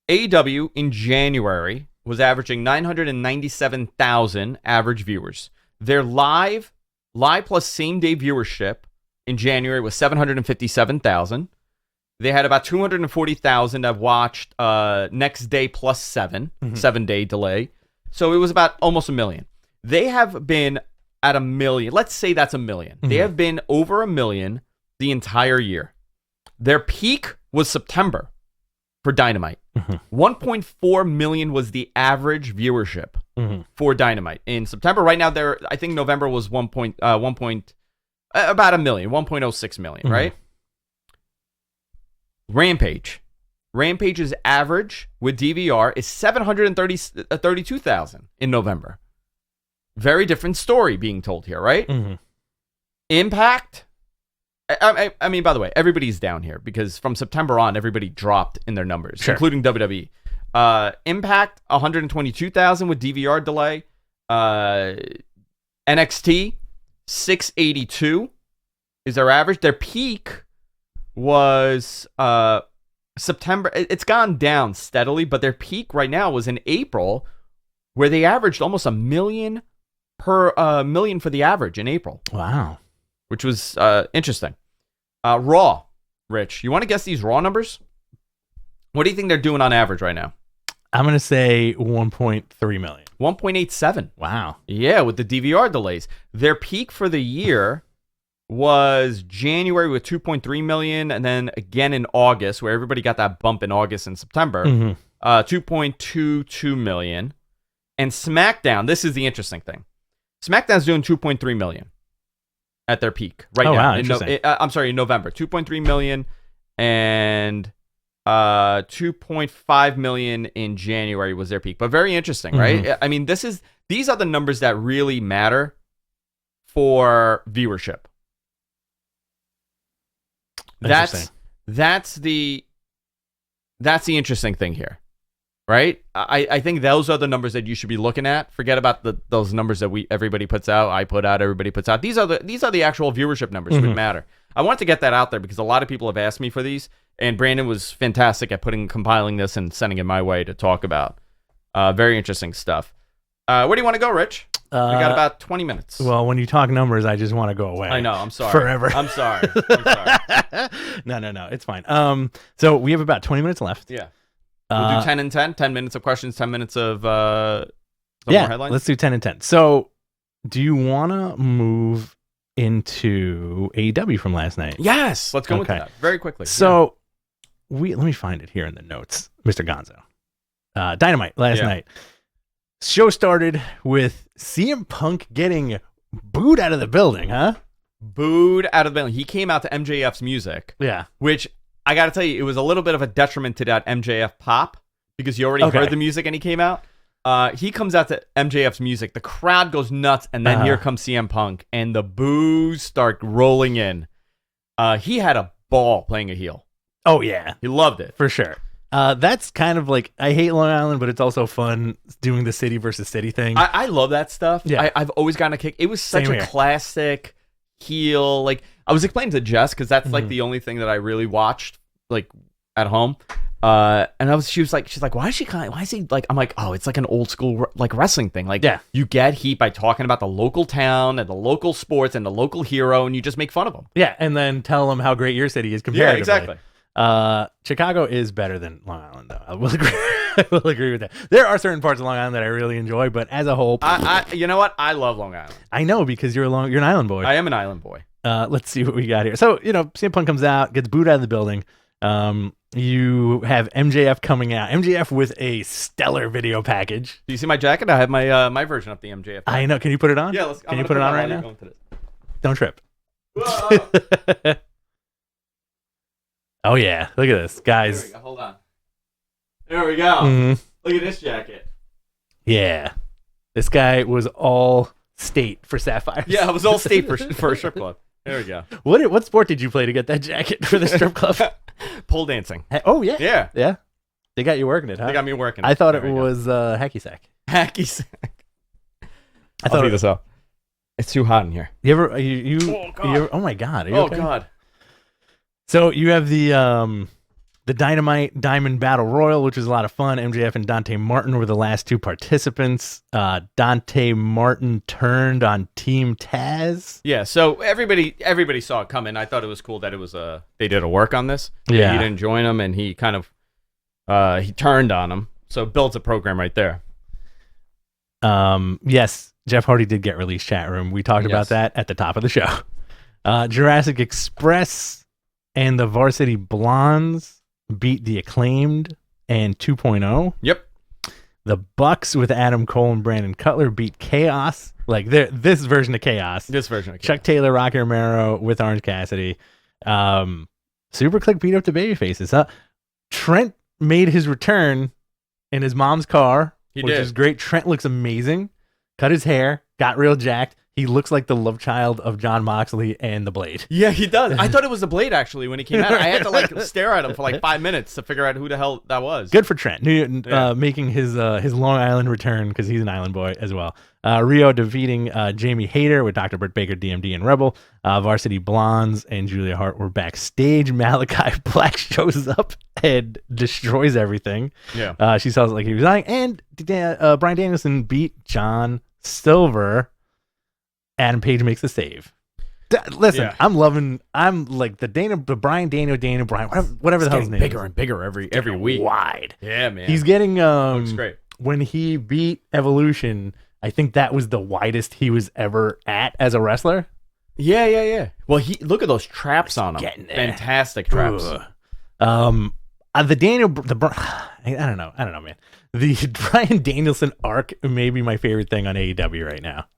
AEW in January was averaging 997,000 average viewers. Their live plus same-day viewership in January was 757,000. They had about 240,000 that watched next day plus 7-day delay. So it was about almost 1 million. They have been at 1 million. Let's say that's 1 million. They have been over 1 million the entire year. Their peak was September for Dynamite. 1.4 million was the average viewership for Dynamite in September. Right now, I think November was about 1 million, 1.06 million, right? Rampage's average with DVR is 732,000 in November. Very different story being told here, right? Impact. I mean, by the way, everybody's down here because from September on, everybody dropped in their numbers, including WWE. Impact, 122,000 with DVR delay. NXT, 682 is their average. Their peak was September. It's gone down steadily, but their peak right now was in April, where they averaged almost 1 million per million for the average in April. Wow. Which was interesting. Raw, Rich, you want to guess these Raw numbers? What do you think they're doing on average right now? I'm going to say 1.3 million. 1.87. Wow. Yeah, with the DVR delays. Their peak for the year was January with 2.3 million, and then again in August, where everybody got that bump in August and September, 2.22 million. And SmackDown, this is the interesting thing. SmackDown's doing 2.3 million at their peak right now. Wow, in November. 2.3 million and 2.5 million in January was their peak. But very interesting, right? I mean, these are the numbers that really matter for viewership. that's the interesting thing here, right? I think those are the numbers that you should be looking at. Forget about those numbers that everybody puts out, I put out, everybody puts out. These are the actual viewership numbers that matter. I want to get that out there because a lot of people have asked me for these, and Brandon was fantastic at compiling this and sending it my way to talk about. Very interesting stuff. Where do you want to go, Rich? We got about 20 minutes. Well, when you talk numbers, I just want to go away. I know. I'm sorry. Forever. I'm sorry. No. It's fine. So we have about 20 minutes left. Yeah. We'll do 10 and 10. 10 minutes of questions, 10 minutes of more headlines. Let's do 10 and 10. So do you want to move into AEW from last night? Yes. Let's go with that very quickly. So let me find it here in the notes, Mr. Gonzo. Dynamite last night. Show started with CM Punk getting booed out of the building, huh? Booed out of the building. He came out to MJF's music. Yeah. Which, I got to tell you, it was a little bit of a detriment to that MJF pop because you already heard the music and he came out. He comes out to MJF's music. The crowd goes nuts, and then here comes CM Punk, and the boos start rolling in. He had a ball playing a heel. Oh, yeah. He loved it. For sure. That's kind of like, I hate Long Island, but it's also fun doing the city versus city thing. I love that stuff. Yeah. I've always gotten a kick. It was such a classic heel. Like, I was explaining to Jess, because that's like the only thing that I really watched like at home. And she's like, why is he like, I'm like, oh, it's like an old school like wrestling thing. Like, you get heat by talking about the local town and the local sports and the local hero, and you just make fun of them. Yeah, and then tell them how great your city is comparatively. Yeah, exactly. Chicago is better than Long Island, though. I will agree. I will agree with that. There are certain parts of Long Island that I really enjoy, but as a whole, you know what? I love Long Island. I know, because you're an island boy. I am an island boy. Let's see what we got here. So, CM Punk comes out, gets booed out of the building. You have MJF coming out. MJF with a stellar video package. Do you see my jacket? I have my version of the MJF package. I know. Can you put it on? Yeah. Can you put it on right now? Don't trip. Oh, yeah. Look at this, guys. There we go. Hold on. There we go. Mm-hmm. Look at this jacket. Yeah. This guy was all state for Sapphires. Yeah, it was all state for a strip club. There we go. What sport did you play to get that jacket for the strip club? Pole dancing. Oh, yeah. Yeah. Yeah. They got you working it, huh? They got me working. I thought it was hacky sack. Hacky sack. I'll figure this out. It's too hot in here. You ever? Oh my God. Are you okay? God. So you have the Dynamite Diamond Battle Royal, which was a lot of fun. MJF and Dante Martin were the last two participants. Dante Martin turned on Team Taz. Yeah, so everybody saw it coming. I thought it was cool that it was they did a work on this. Yeah. He didn't join them, and he kind of he turned on them. So it builds a program right there. Yes, Jeff Hardy did get released chat room. We talked about that at the top of the show. Jurassic Express and the Varsity Blondes beat the Acclaimed and 2.0. Yep. The Bucks with Adam Cole and Brandon Cutler beat Chaos. Like this version of Chaos. Chuck Taylor, Rocky Romero with Orange Cassidy. Superclick beat up the babyfaces. Trent made his return in his mom's car, which is great. Trent looks amazing. Cut his hair, got real jacked. He looks like the love child of Jon Moxley and the Blade. Yeah, he does. I thought it was the Blade, actually, when he came out. I had to stare at him for 5 minutes to figure out who the hell that was. Good for Trent, making his Long Island return, because he's an island boy as well. Rio defeating Jamie Hayter with Dr. Britt Baker, DMD, and Rebel. Varsity Blondes and Julia Hart were backstage. Malachi Black shows up and destroys everything. Yeah. She sells it like he was dying. And Bryan Danielson beat John Silver. Adam Page makes the save. Listen, I'm like the Bryan Daniel Bryan, whatever the hell's name. Bigger and bigger every week. Wide. Yeah, man. He's getting looks great. When he beat Evolution, I think that was the widest he was ever at as a wrestler. Yeah. Well, look at those traps on him. Fantastic traps. I don't know, man. The Bryan Danielson arc may be my favorite thing on AEW right now.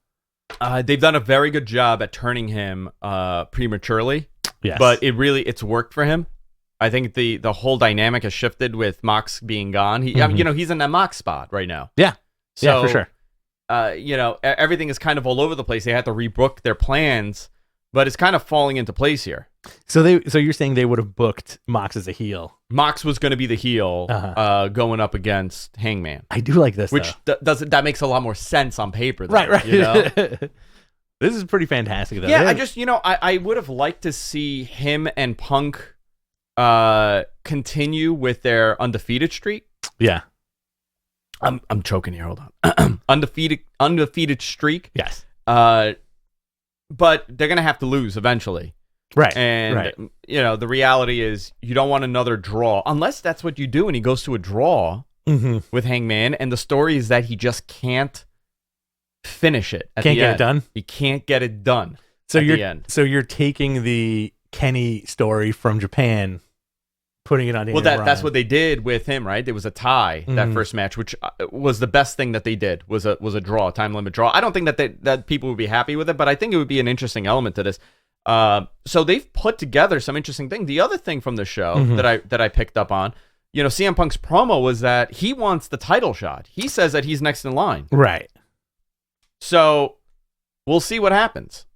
They've done a very good job at turning him prematurely. Yes. But it's worked for him. I think the whole dynamic has shifted with Mox being gone. I mean, he's in that Mox spot right now. Yeah. So, yeah, for sure. Everything is kind of all over the place. They had to rebook their plans but it's kind of falling into place here. So you're saying they would have booked Mox as a heel? Mox was going to be the heel going up against Hangman. I do like this, which that makes a lot more sense on paper. Though, right. You know? This is pretty fantastic, though. Yeah, I would have liked to see him and Punk continue with their undefeated streak. Yeah. I'm choking here. Hold on. undefeated streak. Yes. But they're going to have to lose eventually. Right. And, the reality is you don't want another draw unless that's what you do and he goes to a draw with Hangman. And the story is that he just can't finish it at the end. Can't get it done? He can't get it done at the end. So you're taking the Kenny story from Japan, putting it on Daniel Bryan. That's what they did with him, right? There was a tie that first match, which was the best thing that they did, was a draw, a time limit draw. I don't think that people would be happy with it, but I think it would be an interesting element to this. So they've put together some interesting things. The other thing from the show that I picked up on, CM Punk's promo was that he wants the title shot. He says that he's next in line. Right. So we'll see what happens.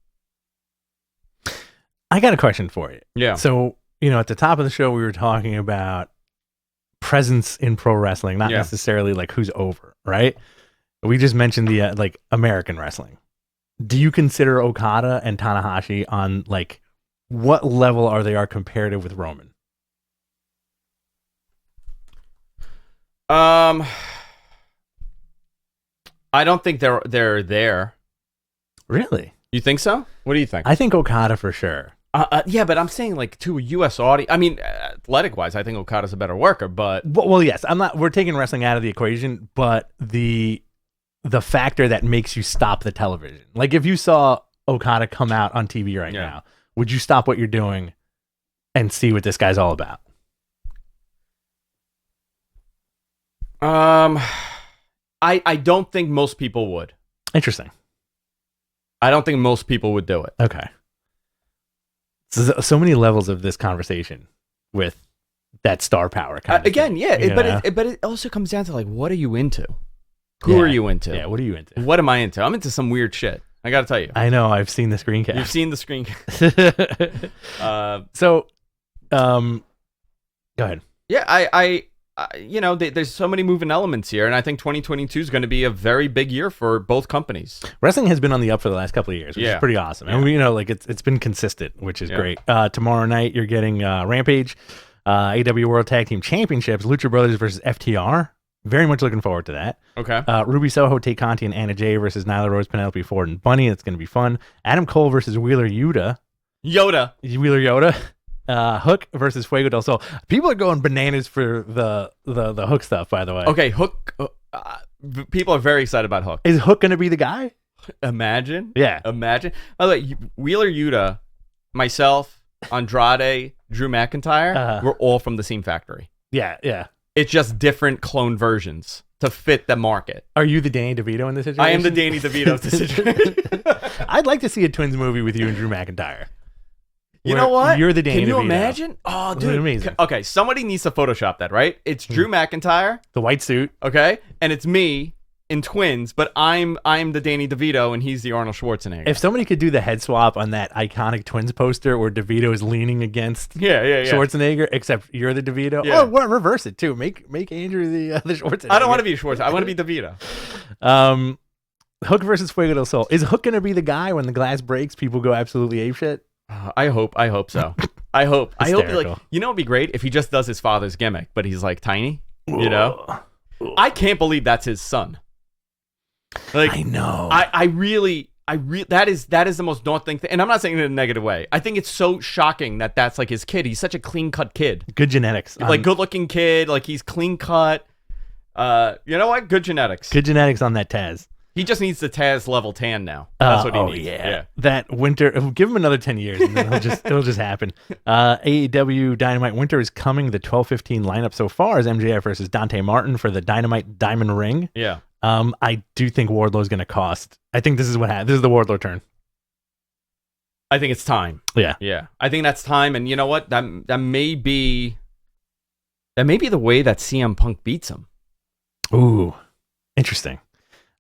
I got a question for you. Yeah. So, at the top of the show, we were talking about presence in pro wrestling, not necessarily like who's over, right? We just mentioned the American wrestling. Do you consider Okada and Tanahashi on what level are comparative with Roman? I don't think they're there. Really? You think so? What do you think? I think Okada for sure. Yeah, but I'm saying to a U.S. audience. I mean, athletic-wise, I think Okada's a better worker, but well, yes, I'm not. We're taking wrestling out of the equation, but the factor that makes you stop the television. Like if you saw Okada come out on TV right now, would you stop what you're doing and see what this guy's all about? I don't think most people would. Interesting. I don't think most people would do it. Okay. So many levels of this conversation with that star power kind of again, thing, yeah, but it also comes down to what are you into? Who are you into? Yeah, what are you into? What am I into? I'm into some weird shit. I got to tell you. I know. I've seen the screencast. You've seen the screencast. Go ahead. Yeah, there's so many moving elements here, and I think 2022 is going to be a very big year for both companies. Wrestling has been on the up for the last couple of years, which is pretty awesome. And it's been consistent, which is great. Tomorrow night you're getting Rampage, AEW World Tag Team Championships, Lucha Brothers versus FTR. Very much looking forward to that. Okay. Ruby Soho, Tay Conti, and Anna Jay versus Nyla Rose, Penelope Ford, and Bunny. That's going to be fun. Adam Cole versus Wheeler Yuta. Wheeler Yuta. Hook versus Fuego del Sol. People are going bananas for the Hook stuff, by the way. Okay, Hook. People are very excited about Hook. Is Hook going to be the guy? Imagine. Yeah. Imagine. By the way, Wheeler Yuta, myself, Andrade, Drew McIntyre, we're all from the same factory. Yeah. It's just different clone versions to fit the market. Are you the Danny DeVito in this situation? I am the Danny DeVito of the situation. I'd like to see a Twins movie with you and Drew McIntyre. You know what? You're the Danny DeVito. Can you imagine? Oh, dude. Amazing. Okay, somebody needs to Photoshop that, right? It's Drew McIntyre. The white suit. Okay? And it's me in Twins, but I'm the Danny DeVito and he's the Arnold Schwarzenegger. If somebody could do the head swap on that iconic Twins poster where DeVito is leaning against Schwarzenegger, except you're the DeVito. Yeah. Oh, reverse it too. Make Andrew the Schwarzenegger. I don't want to be Schwarzenegger. I want to be DeVito. Hook versus Fuego del Sol. Is Hook going to be the guy when the glass breaks, people go absolutely apeshit? I hope so. I hope Hysterical. it'd be great if he just does his father's gimmick, but he's tiny, I can't believe that's his son. I know. I really that is the most daunting thing, and I'm not saying it in a negative way. I think it's so shocking that that's his kid. He's such a clean cut kid. Good genetics. Good looking kid. He's clean cut. You know what? Good genetics. Good genetics on that Taz. He just needs the Taz level tan now. That's what he needs. Yeah. That winter, give him another 10 years and then it'll just happen. AEW Dynamite Winter is coming. The 12-15 lineup so far is MJF versus Dante Martin for the Dynamite Diamond Ring. Yeah. I do think Wardlow's going to cost. I think this is what happens. This is the Wardlow turn. I think it's time. Yeah. Yeah. I think that's time. And you know what? That may be the way that CM Punk beats him. Ooh, interesting.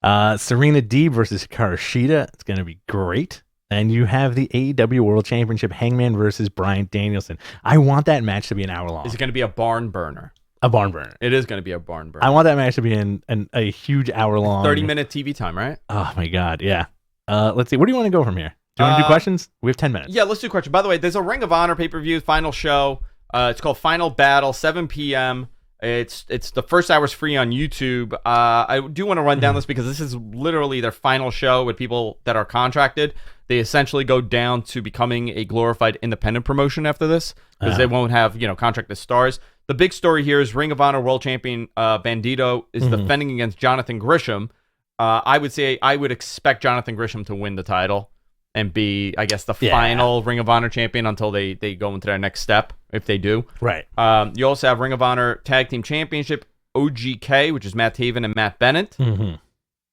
Serena Deeb versus Hikaru Shida. It's going to be great. And you have the AEW World Championship, Hangman versus Bryan Danielson. I want that match to be an hour long. Is it going to be a barn burner? A barn burner. It is going to be a barn burner. I want that match to be a huge hour long. 30-minute TV time, right? Oh my God, yeah. Let's see. Where do you want to go from here? Do you want to do questions? We have 10 minutes. Yeah, let's do questions. By the way, there's a Ring of Honor pay-per-view final show. It's called Final Battle, 7 p.m. It's the first hour's free on YouTube. I do want to run down this because this is literally their final show with people that are contracted. They essentially go down to becoming a glorified independent promotion after this because they won't have contracted stars. The big story here is Ring of Honor World Champion Bandito is defending against Jonathan Grisham. I would expect Jonathan Grisham to win the title and be, I guess, the final Ring of Honor champion until they go into their next step, if they do. Right. You also have Ring of Honor Tag Team Championship, OGK, which is Matt Taven and Matt Bennett.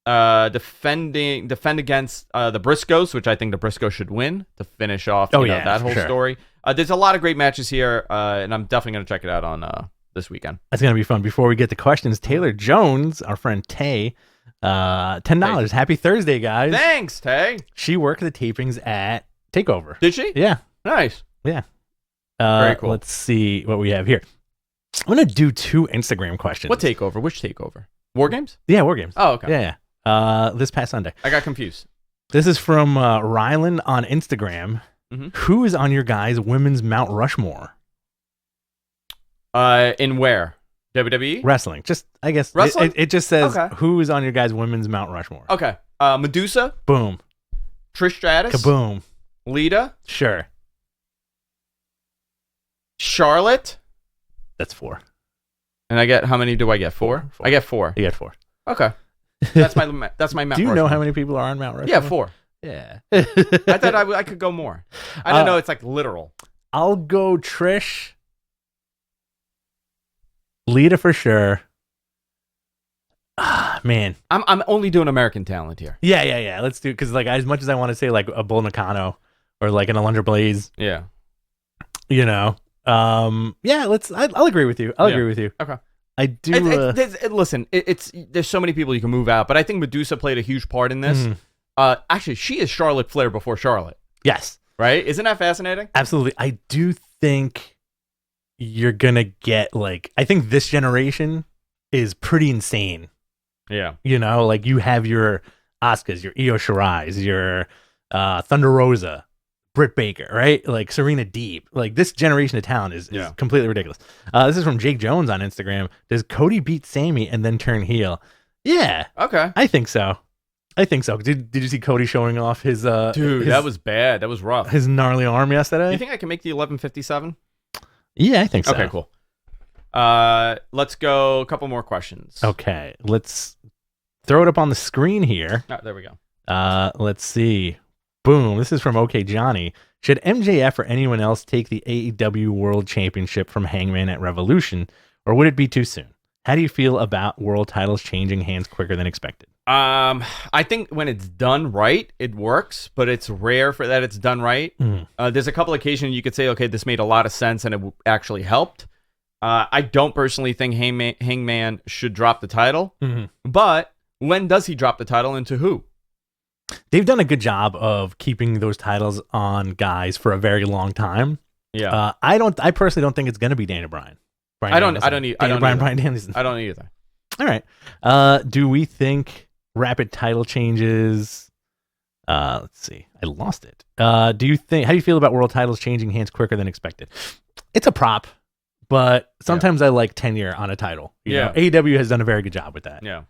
Defend against the Briscoes, which I think the Briscoes should win to finish off that whole story. There's a lot of great matches here, and I'm definitely going to check it out on this weekend. That's going to be fun. Before we get to questions, Taylor Jones, our friend Tay, $10. Happy Thursday, guys. Thanks, Tay. She worked the tapings at TakeOver. Did she? Yeah. Nice. Yeah. Very cool. Let's see what we have here. I'm going to do 2 Instagram questions. What TakeOver? Which TakeOver? Wargames? Yeah, Wargames. Oh, okay. Yeah. This past Sunday. I got confused. This is from Rylan on Instagram. Who is on your guys' women's Mount Rushmore? In where? WWE? Wrestling. Just, I guess. Wrestling? It just says, who is on your guys' women's Mount Rushmore? Okay. Medusa? Boom. Trish Stratus? Kaboom. Lita? Sure. Charlotte? That's 4. And I get, how many do I get? 4? I get 4. You get 4. Okay. That's my Mount Do you Rushmore. know how many people are on Mount Rushmore? Yeah, 4. Yeah. I thought I could go more. I don't know. It's like literal. I'll go Trish. Lita for sure. Man. I'm only doing American talent here. Yeah. Let's do it. Because like, as much as I want to say like a Bull Nakano or like an Alundra Blaze. Yeah. Yeah, I'll agree with you. I'll agree with you. Okay. I do. Listen, there's so many people you can move out, but I think Medusa played a huge part in this. Actually, she is Charlotte Flair before Charlotte. Yes. Right? Isn't that fascinating? Absolutely. I do think you're going to get I think this generation is pretty insane. Yeah. Like you have your Asukas, your Io Shirai's, your Thunder Rosa, Britt Baker, right? Like Serena Deeb. Like this generation of talent is completely ridiculous. This is from Jake Jones on Instagram. Does Cody beat Sammy and then turn heel? Yeah. Okay. I think so. Did you see Cody showing off his dude? That was bad. That was rough. His gnarly arm yesterday. You think I can make the 11:57? Yeah, I think so. Okay, cool. Let's go. A couple more questions. Okay, let's throw it up on the screen here. Oh, there we go. Let's see. Boom. This is from OK Johnny. Should MJF or anyone else take the AEW World Championship from Hangman at Revolution, or would it be too soon? How do you feel about world titles changing hands quicker than expected? I think when it's done right, it works, but it's rare for that it's done right. There's a couple occasions you could say, okay, this made a lot of sense and it actually helped. I don't personally think Hangman should drop the title, but when does he drop the title and to who? They've done a good job of keeping those titles on guys for a very long time. Yeah. I personally don't think it's going to be Daniel Bryan. Bryan Danielson. I don't either. All right. Do we think rapid title changes? Let's see. I lost it. How do you feel about world titles changing hands quicker than expected? It's a prop, but sometimes I like tenure on a title. You know, AEW has done a very good job with that. Yeah.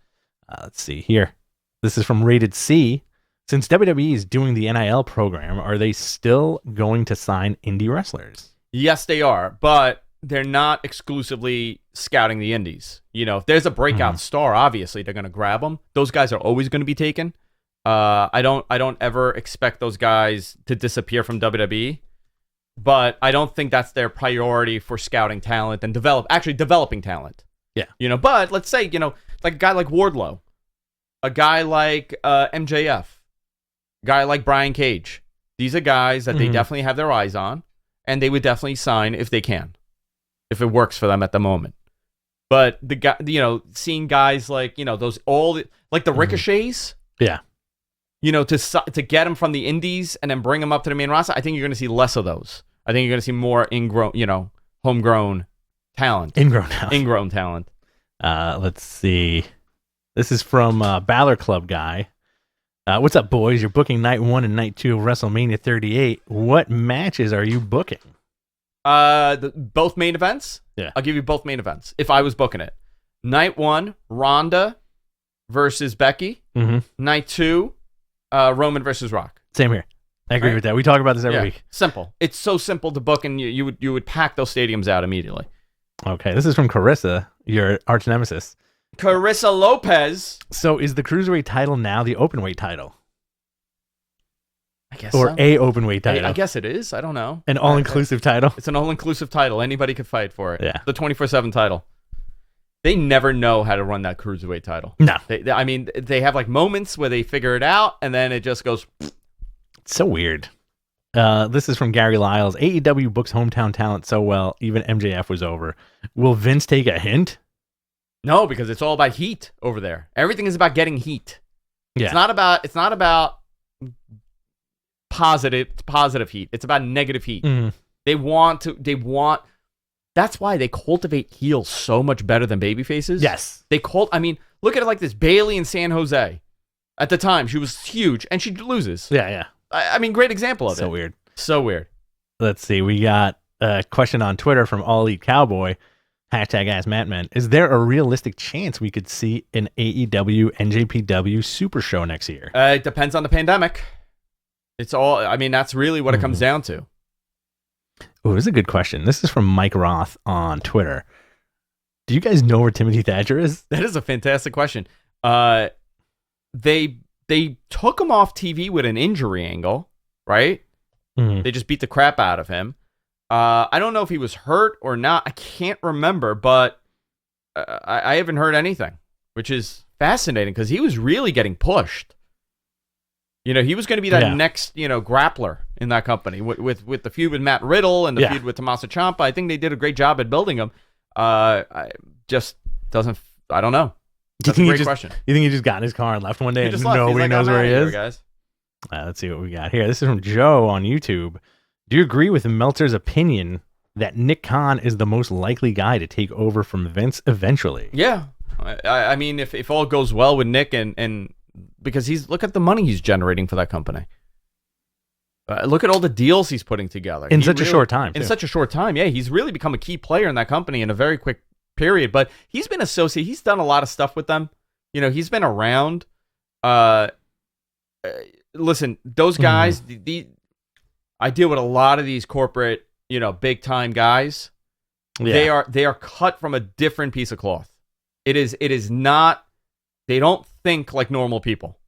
Let's see here. This is from Rated C. Since WWE is doing the NIL program, are they still going to sign indie wrestlers? Yes, they are, but they're not exclusively scouting the indies. If there's a breakout star, obviously they're going to grab them. Those guys are always going to be taken. I don't ever expect those guys to disappear from WWE, but I don't think that's their priority for scouting talent and developing talent. Yeah. But let's say, like a guy like Wardlow, a guy like MJF, a guy like Brian Cage. These are guys that they definitely have their eyes on, and they would definitely sign if they can, if it works for them at the moment. But the guy, seeing guys like, those like the Ricochets. Yeah. to get him from the indies and then bring him up to the main roster, I think you're going to see less of those. I think you're going to see more ingrown, homegrown talent. Ingrown talent. Let's see. This is from Balor Club guy. What's up, boys? You're booking night 1 and night 2 of WrestleMania 38. What matches are you booking? Both main events? Yeah. I'll give you both main events if I was booking it. Night 1, Ronda versus Becky. Mm-hmm. Night 2, Roman versus Rock. Same here. I agree with that. We talk about this every week. Simple. It's so simple to book, and you would pack those stadiums out immediately. Okay, this is from Carissa, your arch nemesis. Carissa Lopez. So is the Cruiserweight title now the Openweight title? I guess or so. A Openweight title? I guess it is. I don't know. An all-inclusive title? It's an all-inclusive title. Anybody could fight for it. Yeah. The 24/7 title. They never know how to run that Cruiserweight title. No. They have like moments where they figure it out, and then it just goes... It's so weird. This is from Gary Lyles. AEW books hometown talent so well, even MJF was over. Will Vince take a hint? No, because it's all about heat over there. Everything is about getting heat. Yeah. It's not about positive heat. It's about negative heat. Mm-hmm. That's why they cultivate heels so much better than baby faces. Yes. Look at it like this. Bailey in San Jose. At the time, she was huge, and she loses. Yeah. Great example of it. So weird. So weird. Let's see. We got a question on Twitter from All Elite Cowboy. #AskMattman. Is there a realistic chance we could see an AEW NJPW Super Show next year? It depends on the pandemic. That's really what it comes down to. Oh, this is a good question. This is from Mike Roth on Twitter. Do you guys know where Timothy Thatcher is? That is a fantastic question. They took him off TV with an injury angle, right? Mm-hmm. They just beat the crap out of him. I don't know if he was hurt or not. I can't remember, but I haven't heard anything, which is fascinating because he was really getting pushed. He was going to be that next, grappler in that company with the feud with Matt Riddle and the feud with Tommaso Ciampa. I think they did a great job at building him. I don't know. That's a great question. You think he just got in his car and left one day and nobody knows where he is? Guys. Let's see what we got here. This is from Joe on YouTube. Do you agree with Meltzer's opinion that Nick Khan is the most likely guy to take over from Vince eventually? Yeah. If all goes well with Nick and because look at the money he's generating for that company. Look at all the deals he's putting together. In such a short time. Yeah. He's really become a key player in that company in a very quick period, but he's been associated. He's done a lot of stuff with them. He's been around. Listen, those guys, I deal with a lot of these corporate, big time guys. Yeah. They are cut from a different piece of cloth. It is not, they don't think like normal people.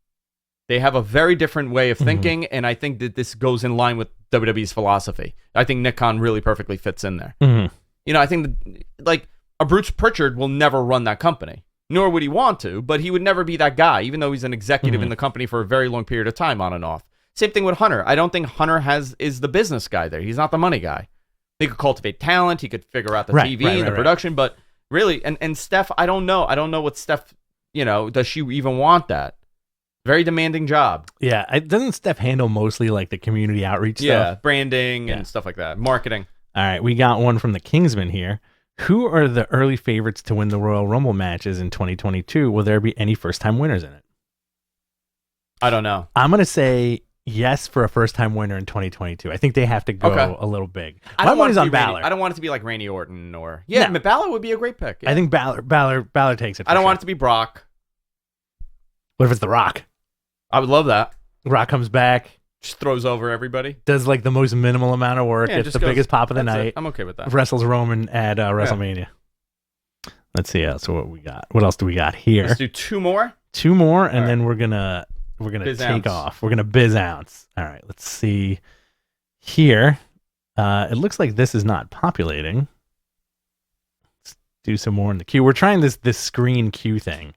They have a very different way of thinking, and I think that this goes in line with WWE's philosophy. I think Nick Khan really perfectly fits in there. I think a Bruce Pritchard will never run that company, nor would he want to, but he would never be that guy, even though he's an executive in the company for a very long period of time on and off. Same thing with Hunter. I don't think Hunter is the business guy there. He's not the money guy. He could cultivate talent. He could figure out the TV and the production, but really, and Steph, I don't know. I don't know what Steph, does she even want that? Very demanding job. Yeah. Doesn't Steph handle mostly like the community outreach stuff? Yeah, branding and stuff like that. Marketing. All right. We got one from the Kingsman here. Who are the early favorites to win the Royal Rumble matches in 2022? Will there be any first-time winners in it? I don't know. I'm going to say yes for a first-time winner in 2022. I think they have to go a little big. My money's on Balor. I don't want it to be like Randy Orton or... Yeah, no. Balor would be a great pick. Yeah. I think Balor takes it. I don't want it to be Brock. What if it's The Rock? I would love that. Rock comes back. Just throws over everybody. Does like the most minimal amount of work. It's the biggest pop of the night. I'm okay with that. Wrestles Roman at WrestleMania. Let's see. So what we got? What else do we got here? Let's do two more. And then we're gonna take off. We're gonna biz ounce. All right. Let's see here. It looks like this is not populating. Let's do some more in the queue. We're trying this screen queue thing.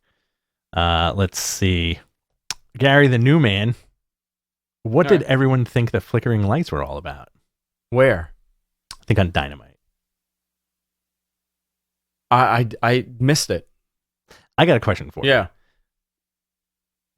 Let's see. Gary the New Man. What did everyone think the flickering lights were all about? Where? I think on Dynamite. I missed it. I got a question for you. Yeah.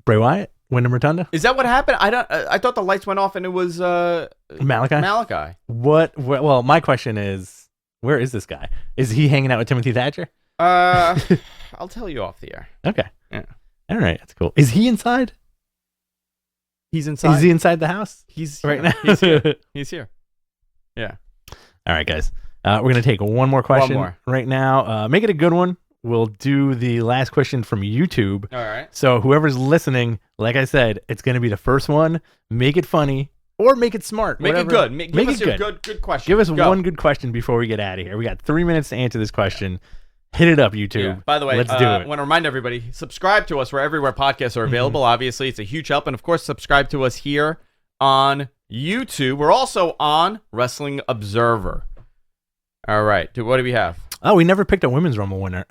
Bray Wyatt, Wyndham Rotunda? Is that what happened? I thought the lights went off and it was Malachi. Well, my question is, where is this guy? Is he hanging out with Timothy Thatcher? I'll tell you off the air. Okay. Yeah. All right. That's cool. Is he inside? He's inside. Is he inside the house? He's right now. He's here. He's here. Yeah. All right, guys. We're going to take one more question right now. Make it a good one. We'll do the last question from YouTube. All right. So whoever's listening, like I said, it's going to be the first one. Make it funny or make it smart. Make whatever. it good. Give us it a good question. Give us one good question before we get out of here. We got 3 minutes to answer this question. Hit it up, YouTube. Yeah. By the way, let's do it. I want to remind everybody, subscribe to us. We're everywhere podcasts are available. Obviously, it's a huge help. And, of course, subscribe to us here on YouTube. We're also on Wrestling Observer. All right. What do we have? Oh, we never picked a Women's Rumble winner.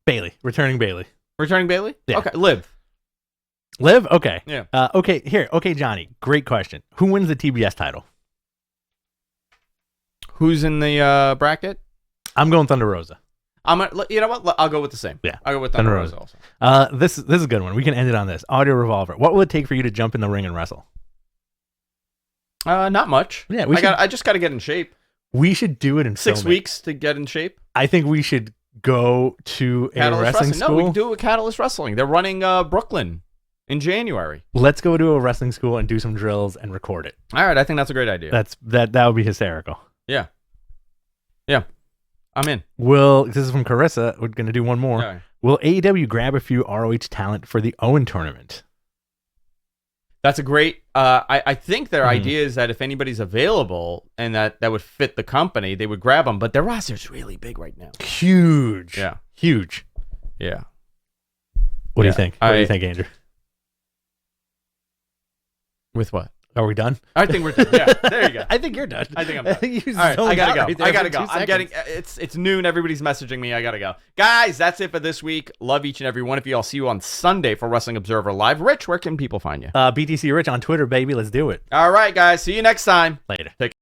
Bailey. Returning Bailey. Returning Bailey? Yeah. Okay. Liv? Okay. Yeah. Okay, here. Okay, Johnny. Great question. Who wins the TBS title? Who's in the bracket? I'm going Thunder Rosa. You know what? I'll go with the same. Yeah. I'll go with Thunder Rosa also. This is a good one. We can end it on this. Audio Revolver. What will it take for you to jump in the ring and wrestle? Not much. Yeah, I just got to get in shape. We should do it in 6 weeks to get in shape. I think we should go to Catalyst a wrestling school. No, we can do it with Catalyst Wrestling. They're running Brooklyn in January. Let's go to a wrestling school and do some drills and record it. All right, I think that's a great idea. That would be hysterical. Yeah. I'm in. This is from Carissa. We're going to do one more. Right. Will AEW grab a few ROH talent for the Owen tournament? That's a great. I think their idea is that if anybody's available and that would fit the company, they would grab them. But their roster's really big right now. Huge. Yeah. Huge. Yeah. What do you think? What do you think, Andrew? With what? Are we done? I think we're done. Yeah, there you go. I think you're done. I think I'm done. All right, I gotta go. Right I gotta go. I'm getting. It's noon. Everybody's messaging me. I gotta go. Guys, that's it for this week. Love each and every one of you. I'll see you on Sunday for Wrestling Observer Live. Rich, where can people find you? BTC Rich on Twitter, baby. Let's do it. All right, guys. See you next time. Later. Take care.